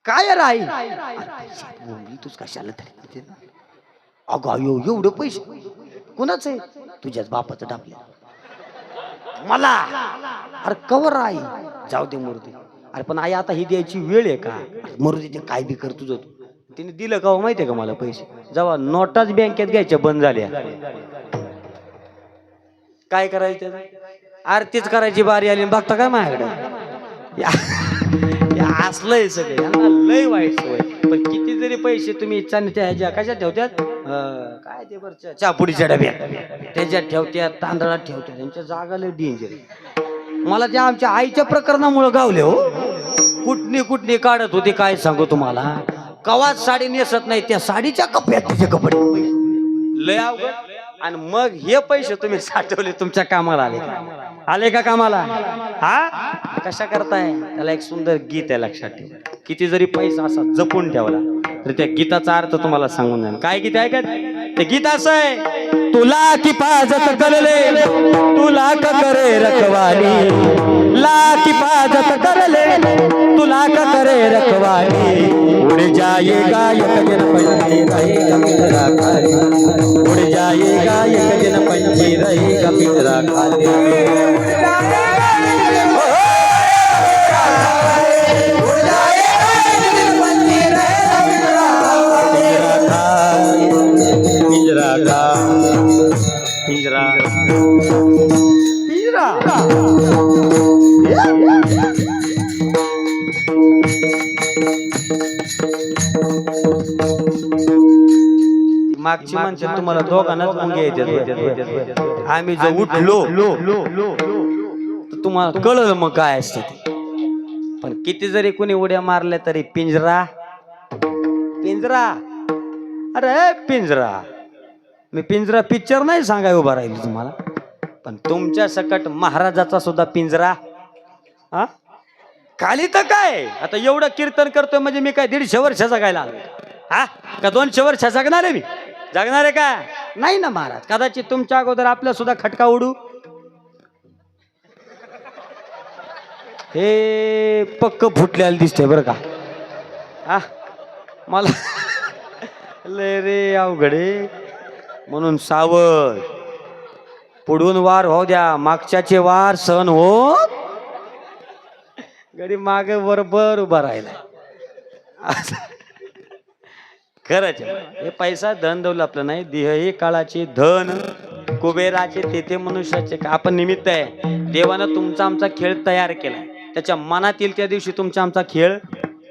काय राही तूच कशाला तरी अगं एवढं पैसे कुणाच आहे तुझ्याच बापाचं टापले मला अरे कवर आई जाऊ दे मूर्ती अरे पण आई आता ही द्यायची वेळ आहे का मूर्ती ते काय बी कर तुझं तू तिने दिलं का माहितीये का मला पैसे जेव्हा नोटाच बँकेत घ्यायच्या बंद झाल्या काय करायचं आरतीच करायची बारी आली बघता काय माझ्याकडे असलंय सगळं यांना लय वाईट सवय पण किती जरी पैसे तुम्ही इच्छा त्या ह्याच्या कशात ठेवत्यात काय ते बरं चापुडीच्या डब्यात त्याच्यात ठेवत्यात तांदळात ठेवत्यात त्यांच्या जागा लय डेंजर मला त्या आमच्या आईच्या प्रकरणामुळे गावले हो कुठनी काढत होते काय सांगू तुम्हाला कवाच साडी नेसत नाही, त्या साडीच्या कप्प्यात तिचे कपडे लय अवघड. आणि मग हे पैसे तुम्ही साठवले, तुमच्या कामाला आले आले का कामाला? हा कशा करताय? त्याला एक सुंदर गीत आहे, लक्षात ठेवा. किती जरी पैसा असा जपून ठेवला तर त्या गीताचा अर्थ तुम्हाला सांगून जाईल. काय गीत आहे का ते गीत? असं आहे, तुला की पाजत करले तुला का करे रखवाली, ला की पाजत करले तुला का करे रखवाली, उड़ जाएगा एक दिन पंछी रहेगा पिंजरा खाली, उड़ जाएगा एक दिन पंछी रहेगा पिंजरा खाली. पिंजरा पिंजरा मागची माणसे तुम्हाला दोघांनाच मुंग्या येतात. आम्ही जर उठलो तर तुम्हाला कळलं मग काय असते ते. पण किती जरी कोणी उड्या मारल्या तरी पिंजरा पिंजरा, अरे पिंजरा. मी पिंजरा पिक्चर नाही सांगाय उभा राहिली तुम्हाला, पण तुमच्या सकट महाराजाचा सुद्धा पिंजरा. हा खाली तर काय, आता एवढं कीर्तन करतोय म्हणजे मी काय 150 वर्ष जगायला आलो हा का? 200 वर्ष जगणार आहे मी? जगणार आहे का? नाही ना महाराज. कदाचित तुमच्या अगोदर आपल्या सुद्धा खटका उडू. हे पक्क फुटलेलं दिसते बरं का. हा मला लय रे अवघडे, म्हणून सावध. पुढून वार होऊ द्या, मागच्याचे वार सहन हो. गडी माग बरोबर उभा राहिला. खरंच हे पैसा धन दौल आपलं नाही, देह हे काळाचे, धन कुबेराचे, तेथे मनुष्याचे. आपण निमित्त आहे. देवानं तुमचा आमचा खेळ तयार केलाय, त्याच्या मनात येईल त्या दिवशी तुमचा आमचा खेळ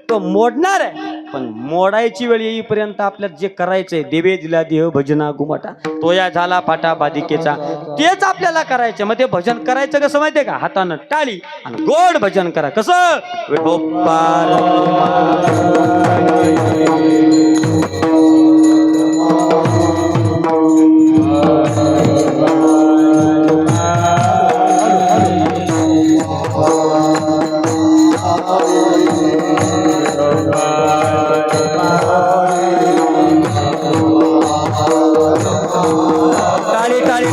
तो मोडणार आहे. पण मोडायची वेळ येईपर्यंत आपल्याला जे करायचंय, देवे दिला देह भजना घुमटा, तो या झाला फाटा बाधिकेचा, तेच आपल्याला करायचं. मग ते भजन करायचं कसं माहितीये का? हातानं टाळी आणि गोड भजन करा. कसं?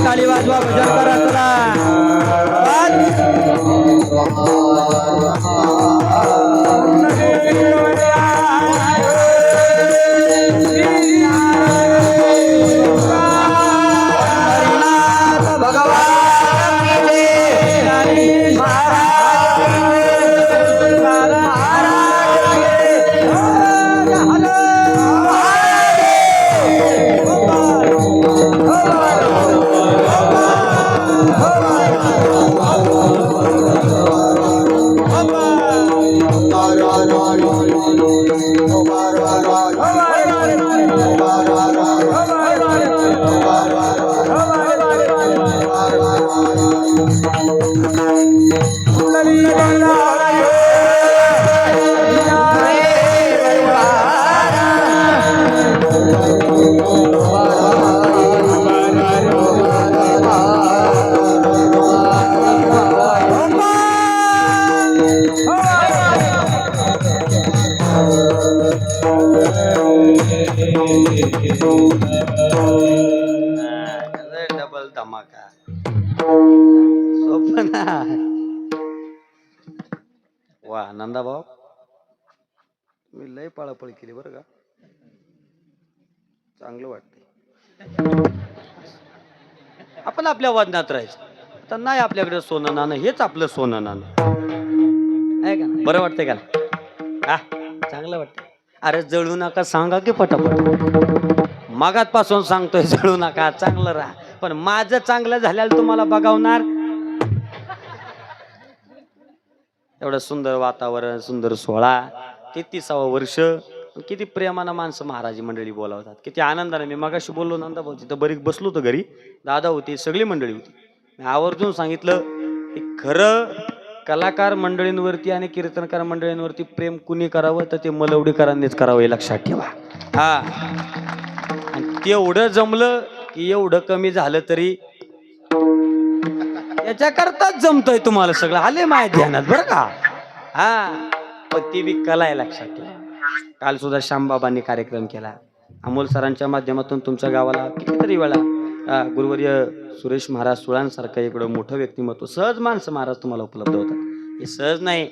टाळी वाजवा, भजन करा. चला डबल धमाका सोपना. वा नंदा भाऊ, मी लय पळापळ केली बरं का. चांगलं वाटतंय. आपण आपल्या वजनात राहायचं. तर नाही आपल्याकडे सोनं नाणं, हेच आपलं सोनं नाणं आहे का? बरं वाटतंय का? हा चांगलं वाटतंय. अरे जळू नका सांगा की पटापट. मागातपासून सांगतोय जळू नका, चांगलं राहा. पण माझं चांगलं झाल्याला तुम्हाला बघावणार. एवढं सुंदर वातावरण, सुंदर सोहळा, 33वा वर्ष. किती प्रेमानं माणसं महाराजी मंडळी बोलावतात, किती आनंदाने. मी मगाशी बोललो नंदा भाऊ, तिथं बरीच बसलो होतो घरी, दादा होती, सगळी मंडळी होती. मी आवर्जून सांगितलं की खरं कलाकार मंडळींवरती आणि कीर्तनकार मंडळींवरती प्रेम कुणी करावं तर ते मलवडीकरांनीच करावं, हे लक्षात ठेवा. हा, आणि तेवढं जमलं की एवढं कमी झालं तरी याच्याकरताच जमतोय तुम्हाला सगळं, आले माझ्या ध्यानात बरं का. हा, पण ती बी कला आहे, लक्षात ठेवा. काल सुद्धा श्यामबाबांनी कार्यक्रम केला. अमोल सरांच्या माध्यमातून तुमच्या गावाला कितीतरी वेळा गुरुवर्य सुरेश महाराज सुळांसारखं इकडं मोठं व्यक्तिमत्व, सहज माणसं महाराज तुम्हाला उपलब्ध होतात. हे सहज नाही,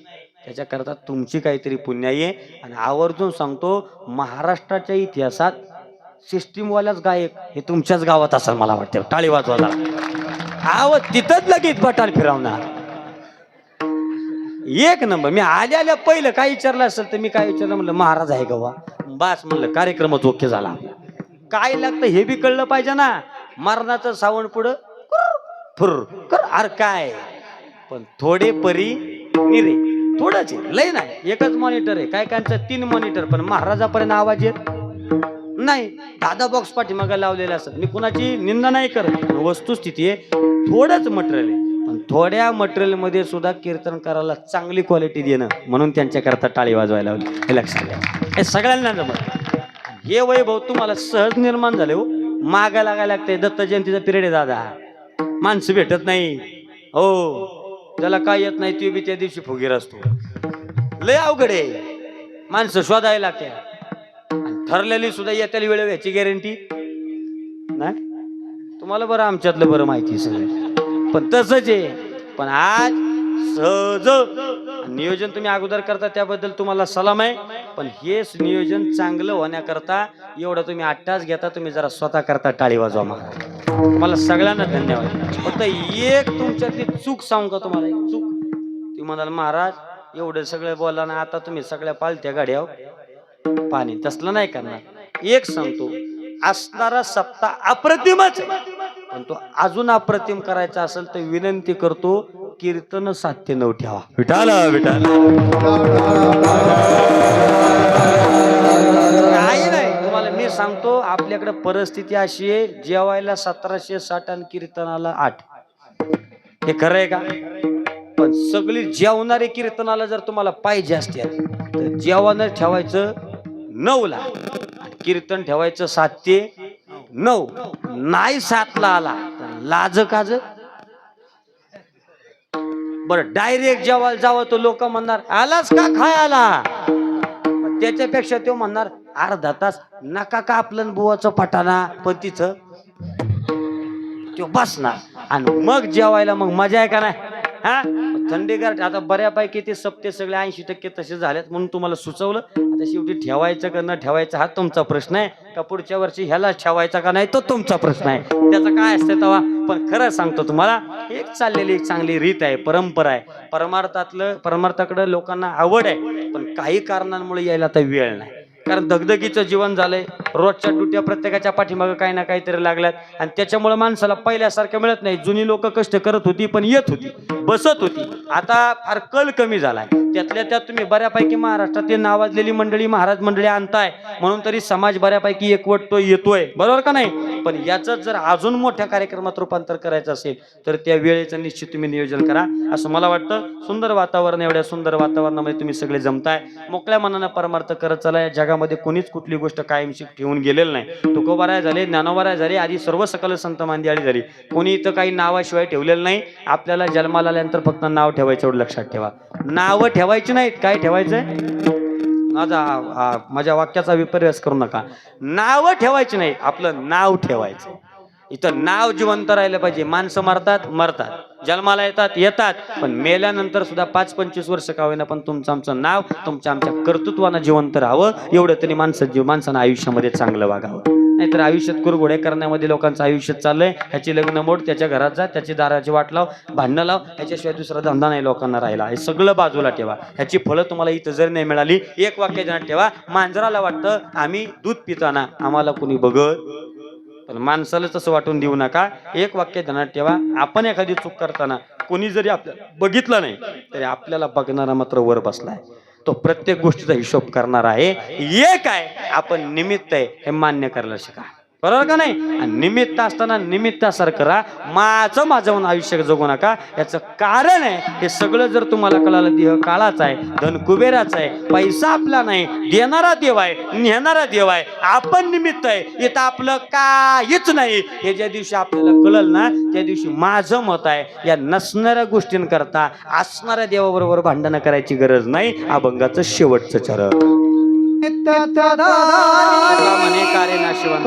त्याच्याकरता तुमची काहीतरी पुण्याई आहे. आणि आवर्जून सांगतो, महाराष्ट्राच्या इतिहासात सिस्टीमवाल्याच गायक हे तुमच्याच गावात असेल मला वाटतं. टाळी वाजवायला तिथंच लगेच बटाल फिरवणार, एक नंबर. मी आल्या पहिलं काय विचारलं असेल तर मी काय विचारलं, म्हणलं महाराज आहे गवा, बास म्हणलं कार्यक्रमच ओके झाला. काय लागतं हे बी कळलं पाहिजे ना. मरणाचं सावण पुढं फुर कर, अरे काय. पण थोडे परी निरे, थोडंच लय नाही. एकच मॉनिटर आहे, काय कायचं 3 मॉनिटर, पण महाराजापर्यंत आवाज येत नाही. दादा बॉक्स पाठीमागा लावलेला असत. मी कुणाची निंदा नाही करत, वस्तुस्थिती आहे. थोडंच मटेरियल आहे, पण थोड्या मटेरियल मध्ये सुद्धा कीर्तन करायला चांगली क्वालिटी देणं, म्हणून त्यांच्याकरता टाळी वाजवायला लावली, हे लक्षात घ्या. हे सगळ्यांना जमत. हे वैभव तुम्हाला सहज निर्माण झाले हो. मागा लागायला लागते. दत्त जयंतीचा पिरियड आहे दादा, माणसं भेटत नाही हो. त्याला काय येत नाही ते बी त्या दिवशी फुगीर असतो. लय अवघड आहे, माणसं शोधायला लागते. ठरलेली सुद्धा येत्या वेळ याची गॅरंटी नाही. तुम्हाला बरं आमच्यातलं बरं माहिती सगळं, पण तसंच आहे. पण आज सहज नियोजन तुम्ही अगोदर करता त्याबद्दल तुम्हाला सलाम आहे. पण हे नियोजन चांगलं होण्याकरता एवढं तुम्ही 8 तास घेता. तुम्ही जरा स्वतः करता टाळी वाजवा. मला सगळ्यांना धन्यवाद. फक्त एक तुमच्यातली चूक सांगू का तुम्हाला, एक चूक. ती म्हणाल महाराज एवढं सगळं बोला ना, आता तुम्ही सगळ्या पालत्या गाड्या पाणी, तसलं नाही करणार. एक सांगतो, असणारा सप्ताह अप्रतिमच, पण तो अजून अप्रतिम करायचा असेल तर विनंती करतो, कीर्तन 7 ते 9 ठेवा. विठाला विठाला काही नाही. तुम्हाला मी सांगतो, आपल्याकडे परिस्थिती अशी आहे, जेवायला 1760 आणि कीर्तनाला 8. हे खरं आहे का? पण सगळी जेवणारे कीर्तनाला जर तुम्हाला पाहिजे असतील तर जेवण ठेवायचं 9 ला, कीर्तन ठेवायचं 7 ते 9. नाही 7 ला आला तर लाज काज. बरं डायरेक्ट जेवायला जावं तर लोक म्हणणार आलाच का खायला. त्याच्यापेक्षा तो म्हणणार अर्धा तास नका का आपलं बुवाचं पटाना, पण तिथं तो बसणार आणि मग जेवायला मग मजा आहे का नाही. हा, थंडीगार आता बऱ्यापैकी ते सप्ते सगळे 80% तसे झालेत, म्हणून तुम्हाला सुचवलं. आता शेवटी ठेवायचं का न ठेवायचं हा तुमचा प्रश्न आहे, का पुढच्या वर्षी ह्याला ठेवायचा का नाही तो तुमचा प्रश्न आहे. त्याचं काय असतं तेव्हा. पण खरं सांगतो तुम्हाला, एक चाललेली एक चांगली रीत आहे, परंपरा आहे. परमार्थाकडे लोकांना आवड आहे, पण काही कारणांमुळे यायला आता वेळ नाही. कारण दगदगीचं जीवन झालंय, रोजच्या ड्युट्या प्रत्येकाच्या पाठीमागं काही ना काहीतरी लागल्यात, आणि त्याच्यामुळे माणसाला पहिल्यासारखं मिळत नाही. जुनी लोक कष्ट करत होती, पण येत होती, बसत होती. आता फार कल कमी झालाय. त्यातल्या त्यात तुम्ही बऱ्यापैकी महाराष्ट्रातली नावाजलेली मंडळी, महाराज मंडळी आणताय, म्हणून तरी समाज बऱ्यापैकी एकवटतोय, येतोय, बरोबर का नाही. पण याचं जर अजून मोठ्या कार्यक्रमात रूपांतर करायचं असेल तर त्या वेळेचं निश्चित तुम्ही नियोजन करा, असं मला वाटतं. सुंदर वातावरण, एवढ्या सुंदर वातावरणामध्ये तुम्ही सगळे जमताय, मोकळ्या मनानं परमार्थ करत चला. या जगामध्ये कोणीच कुठली गोष्ट कायमची ठेवून गेलेलं नाही. तुकोबाराय झाले, ज्ञानोबाराय झाले, आधी सर्व सकल संत मांदियाळी झाली. कोणी इथं काही नावाशिवाय ठेवलेलं नाही. आपल्याला जन्माला आल्यानंतर फक्त नाव ठेवायचं, एवढं लक्षात ठेवा. नावं ठेवायची नाहीत. काय ठेवायचंय, माझ्या वाक्याचा विपर्यास करू नका. नावं ठेवायची नाही, आपलं नाव ठेवायचं. इथं नाव जिवंत राहिलं पाहिजे. माणसं मरतात, जन्माला येतात, पण मेल्यानंतर सुद्धा 5-25 वर्ष का होईना, पण तुमचं आमचं नाव तुमच्या आमच्या कर्तृत्वानं जिवंत राहावं. एवढं तरी माणसानं आयुष्यामध्ये चांगलं वागावं. नाहीतर आयुष्यात कुरघोडे करण्यामध्ये लोकांचं आयुष्य चाललंय. ह्याची लग्न मोड, त्याच्या घरात जा, त्याची दाराची वाट लाव, भांडणं लाव, ह्याच्याशिवाय दुसरा धंदा नाही लोकांना राहिला. हे सगळं बाजूला ठेवा. ह्याची फळं तुम्हाला इथं जर नाही मिळाली, एक वाक्य ध्यानात ठेवा. मांजराला वाटतं आम्ही दूध पिताना आम्हाला कोणी बघत, पण माणसाला तसं वाटून देऊ नका. एक वाक्य ध्यानात ठेवा, आपण एखादी चूक करताना कोणी जरी आपल्याला बघितलं नाही तरी आपल्याला बघणारा मात्र वर बसलाय. तो प्रत्येक गोष्टीचा हिशोब करणार आहे. एक आहे, आपण निमित्त आहे हे मान्य करायला शिका. बरोबर का नाही? आणि निमित्त असताना निमित्तासारखं राहा. माझं म्हणून आयुष्य जगू नका. याचं कारण आहे हे सगळं जर तुम्हाला कळालं, देह काळाचा आहे, धन कुबेराचा आहे, पैसा आपला नाही, देणारा देव आहे, नेणारा देव आहे, आपण निमित्त आहे, इथं आपलं काहीच नाही. हे ज्या दिवशी आपल्याला कळलं ना, त्या दिवशी माझं मत आहे या नसणाऱ्या गोष्टींकरता असणाऱ्या देवाबरोबर भांडणं करायची गरज नाही. अभंगाचं शेवटचं चरण म्हणे कार्य नाशिवंत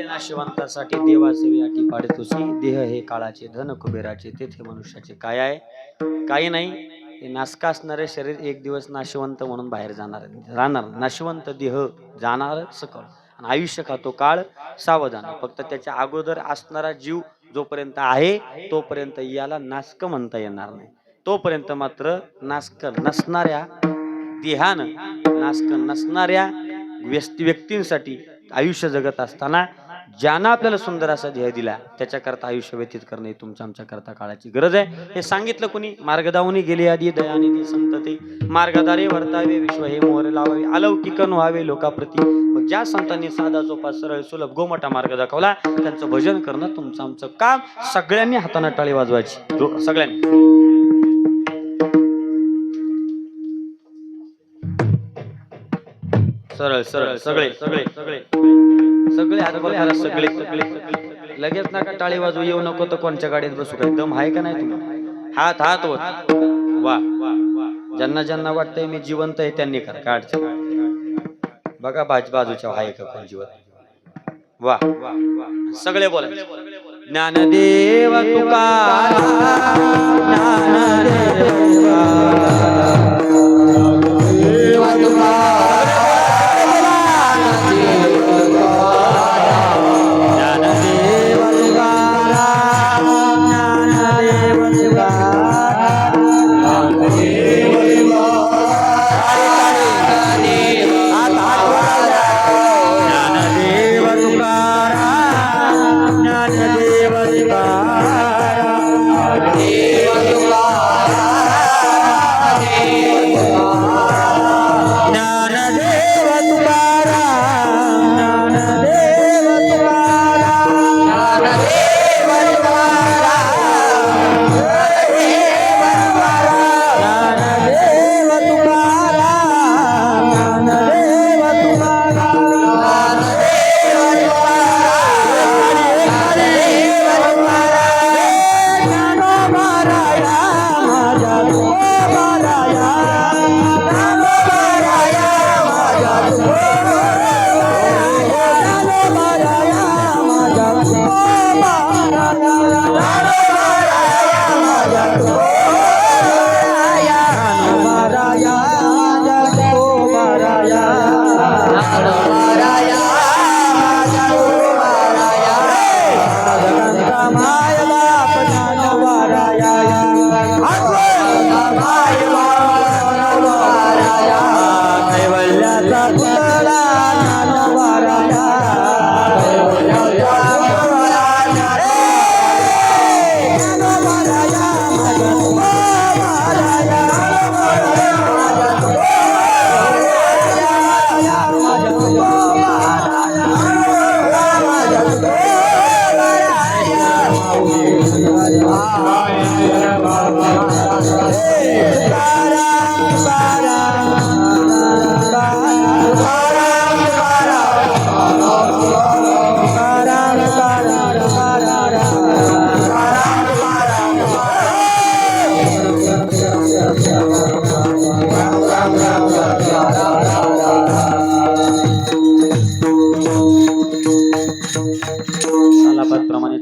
नाशिवंतासाठी देवासेवी अटी पाडतोसी. देह हे काळाचे, धन कुबेराचे, तेथे मनुष्याचे काय आहे? काही नाही. हे नासका असणारे शरीर एक दिवस नाशिवंत म्हणून बाहेर राहणार. नाशिवंत देह जाणार सकळ. आणि आयुष्य खातो काळ सावधान. फक्त त्याच्या अगोदर असणारा जीव जोपर्यंत आहे तोपर्यंत याला नासक म्हणता येणार नाही. तोपर्यंत मात्र नासक नसणाऱ्या देहानं, नासक नसणाऱ्या व्यक्तींसाठी आयुष्य जगत असताना ज्यानं आपल्याला सुंदर असा ध्येय दिला त्याच्याकरता आयुष्य व्यतीत करणे तुमच्या आमच्या करता काळाची गरज आहे. हे सांगितलं कुणी? मार्गदावनी गेली आधी दयानिधी संतते मार्गदारे वर्तावे विश्व हे मोहर लावावे अलौकिकन व्हावे लोकाप्रती. मग ज्या संतांनी साधा सोपा सरळ सुलभ गोमटा मार्ग दाखवला त्यांचं भजन करणं तुमचं आमचं काम. सगळ्यांनी हाताने टाळी वाजवायची सगळ्यांनी. सरळ सरळ सगळे सगळे सगळे सगळे हात वर करा सगळे सगळे. लगेच नका टाळी वाजवू येऊ नको तर कोणच्या गाडीत बसू. काही दम आहे का नाही तुम्ही? हात हात वर. वा ज्यांना ज्यांना वाटतंय मी जिवंत आहे त्यांनी करा. काढचं बघा बाजूच्या आहे का कोण जिवंत? वा सगळे बोला. ज्ञानदेव तुकाराम ज्ञानदेव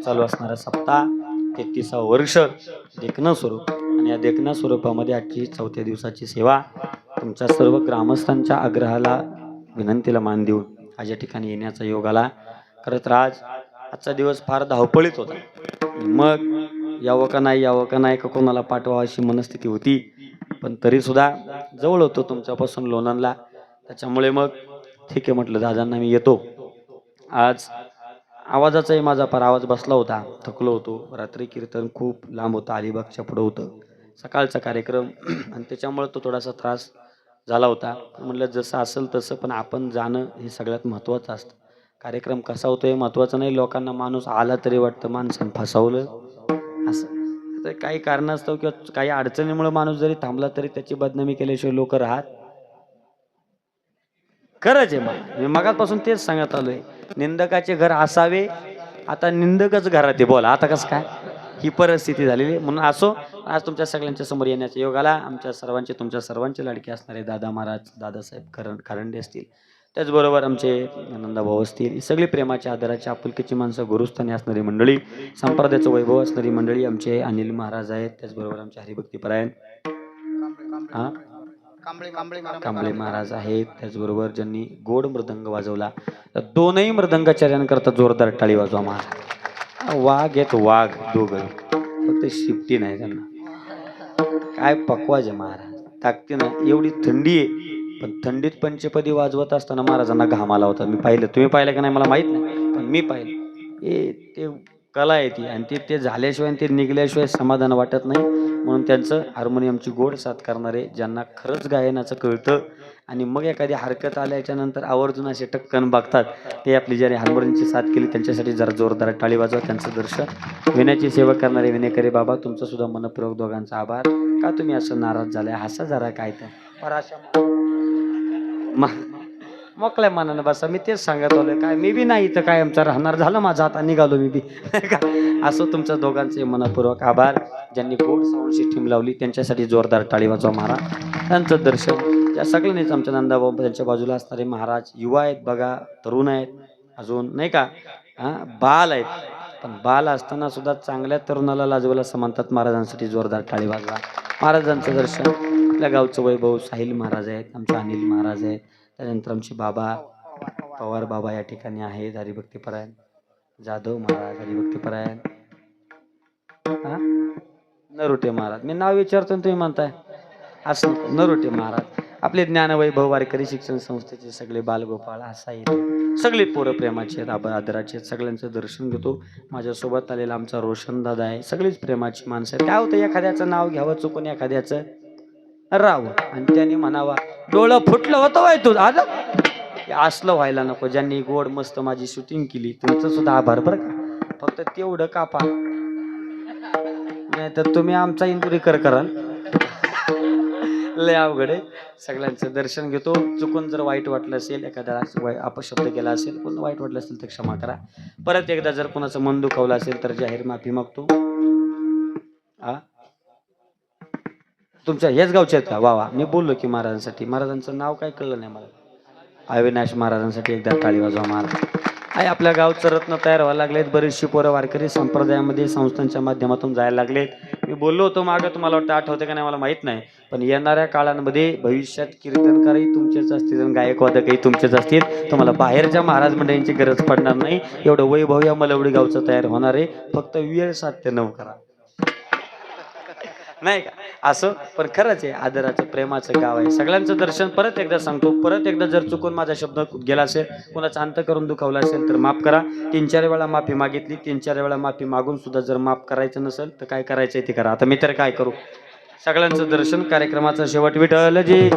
चालू असणारा सप्ताह 33वा वर्ष देखणं स्वरूप आणि या देखणं स्वरूपामध्ये आजची 4थ्या दिवसाची सेवा तुमच्या सर्व ग्रामस्थांच्या आग्रहाला विनंतीला मान देऊन आज या ठिकाणी येण्याचा योग आला. खरं तर आजचा दिवस फार धावपळीत होता. मग यावं का नाही का कोणाला पाठवा अशी मनस्थिती होती. पण तरी सुद्धा जवळ होतो तुमच्यापासून लोणंदला. त्याच्यामुळे मग ठीक आहे म्हटलं दादांना मी येतो. आज आवाजाचाही माझा फार आवाज बसला होता. थकलो होतो. रात्री कीर्तन खूप लांब होतं. अलिबागच्या पुढं होतं. सकाळचा कार्यक्रम आणि त्याच्यामुळे तो थोडासा त्रास झाला होता. म्हटलं जसं असेल तसं पण आपण जाणं हे सगळ्यात महत्त्वाचं असतं. कार्यक्रम कसा होतोय महत्त्वाचं नाही. लोकांना माणूस आला तरी वाटतं माणसानं फसवलं असं. तर काही कारणास्तव किंवा काही अडचणीमुळे माणूस जरी थांबला तरी त्याची बदनामी केल्याशिवाय लोक राहत खरंच आहे. मी मगापासून तेच सांगत आलोय. निंदकाचे घर असावे. आता निंदकच घरात आहे. बोला आता कसं काय ही परिस्थिती झालेली. म्हणून असो आज तुमच्या सगळ्यांच्या समोर येण्याचा योग आला. आमच्या सर्वांचे तुमच्या सर्वांचे लाडके असणारे दादा महाराज दादासाहेब खरंडे असतील. त्याचबरोबर आमचे नंदाभाऊ असतील. ही सगळी प्रेमाची आदराची आपुलकीची माणसं गुरुस्थानी असणारी मंडळी संप्रदायाचं वैभव असणारी मंडळी आमचे अनिल महाराज आहेत. त्याचबरोबर आमचे हरिभक्तीपरायण कांबळे महाराज आहेत. त्याचबरोबर ज्यांनी गोड मृदंग वाजवला तर दोनही मृदंगाचार्यांकरता जोरदार टाळी वाजवा महाराज. वाघ आहेत वाघ दोघं. फक्त शिफ्टी नाही त्यांना. काय पकवाज आहे महाराज. ताकदीनं एवढी थंडी आहे पण थंडीत पंचपदी वाजवत असताना महाराजांना घाम आला होता. मी पाहिलं. तुम्ही पाहिलं का नाही मला माहित नाही. पण मी पाहिलं हे ते कला आहे ती, आणि ते झाल्याशिवाय ते निघल्याशिवाय समाधान वाटत नाही. म्हणून त्यांचं हार्मोनियमची गोड साथ करणारे, ज्यांना खरंच गायनाचं कळतं आणि मग एखादी हरकत आल्याच्या नंतर आवर्जून असे टक्कन बघतात, ते आपली ज्याने हार्मोनियमची साथ केली त्यांच्यासाठी जरा जोरदार टाळी वाजवा. त्यांचं दर्शन विण्याची सेवा करणारे विनेकरे बाबा, तुमचं सुद्धा मनपूर्वक दोघांचा आभार. का तुम्ही असं नाराज झालाय? हसा जरा काय तर मोकळ्या मनानं बसा. मी तेच सांगत आलोय, काय मी बी नाही इथं काय आमचं राहणार, झालं माझं आता निघालो मी बी. असं तुमच्या दोघांचे मनपूर्वक आभार. ज्यांनी गोड साऊंड सिस्टीम लावली त्यांच्यासाठी जोरदार टाळी वाजवा महाराज. त्यांचं दर्शन त्या सगळ्यांनीच आमच्या नंदाभाऊ त्यांच्या बाजूला असणारे महाराज, युवा आहेत बघा, तरुण आहेत, अजून नाही का बाल आहेत, पण बाल असताना सुद्धा चांगल्या तरुणाला लाजवायला असं म्हणतात. महाराजांसाठी जोरदार टाळी वाजवा. महाराजांचं दर्शन आपल्या गावचं वैभव साहिल महाराज आहेत, आमचे अनिल महाराज आहेत, त्यानंतर आमचे बाबा पवार बाबा या ठिकाणी आहेत, हरिभक्तीपरायण जाधव महाराज हरिभक्तीपरायण, नरोटे महाराज. मी नाव विचारतो तुम्ही म्हणताय असं. नरोटे महाराज आपले ज्ञानवैभव वारकरी शिक्षण संस्थेचे सगळे बालगोपाळ असा येते, सगळे पोरं प्रेमाचे आहेत, आदराचे आहेत. सगळ्यांचं दर्शन घेतो. माझ्यासोबत आलेला आमचा रोशन दादा आहे, सगळीच प्रेमाची माणसं आहेत. काय होतं, एखाद्याचं नाव घ्यावं चुकून एखाद्याचं राहावं आणि त्याने म्हणावा डोळं फुटलं होतं वाय तू आज, असलं व्हायला नको. ज्यांनी गोड मस्त माझी शूटिंग केली तुमचं सुद्धा आभार बरं का. फक्त तेवढं कापा, नाही तर तुम्ही आमचा इंदुरीकर कराल, लय अवघड आहे. सगळ्यांचं दर्शन घेतो. चुकून जर वाईट वाटलं असेल, एखादा अपशब्द केला असेल, कोण वाईट वाटलं असेल तर क्षमा करा. परत एकदा जर कोणाचं मन दुखावलं असेल तर जाहीर माफी मागतो. तुमच्या हेच गावचे आहेत का? वा वा. मी बोललो की महाराजांसाठी, महाराजांचं नाव काय कळलं नाही मला. अविनाश महाराजांसाठी एकदा टाळी वाजवा महाराज. आहे आपल्या गावचं रत्न तयार व्हायला लागलेत. बरीचशी पोरं वारकरी संप्रदायामध्ये संस्थांच्या माध्यमातून जायला लागलेत. मी बोललो होतो मागं, तुम्हाला वाटतं आठवते का नाही मला माहित नाही, पण येणाऱ्या काळांमध्ये भविष्यात कीर्तनकारही तुमचेच असतील आणि गायक वादकही तुमचेच असतील. तुम्हाला बाहेरच्या महाराज मंडळींची गरज पडणार नाही. एवढं वैभव या मलवडी गावचं तयार होणार आहे. फक्त वेळ 7 ते 9 करा, नाही का असं. पण खरंच आहे, आदराचं प्रेमाचं गाव आहे. सगळ्यांचं दर्शन परत एकदा सांगतो. परत एकदा जर चुकून माझा शब्द गेला असेल, कोणाचा अंत करून दुखावला असेल तर माफ करा. 3-4 वेळा माफी मागितली, 3-4 वेळा माफी मागून सुद्धा जर माफ करायचं नसेल तर काय करायचंय ते करा. आता मी तर काय करू. सगळ्यांचं दर्शन, कार्यक्रमाचा शेवट. विठ्ठल जी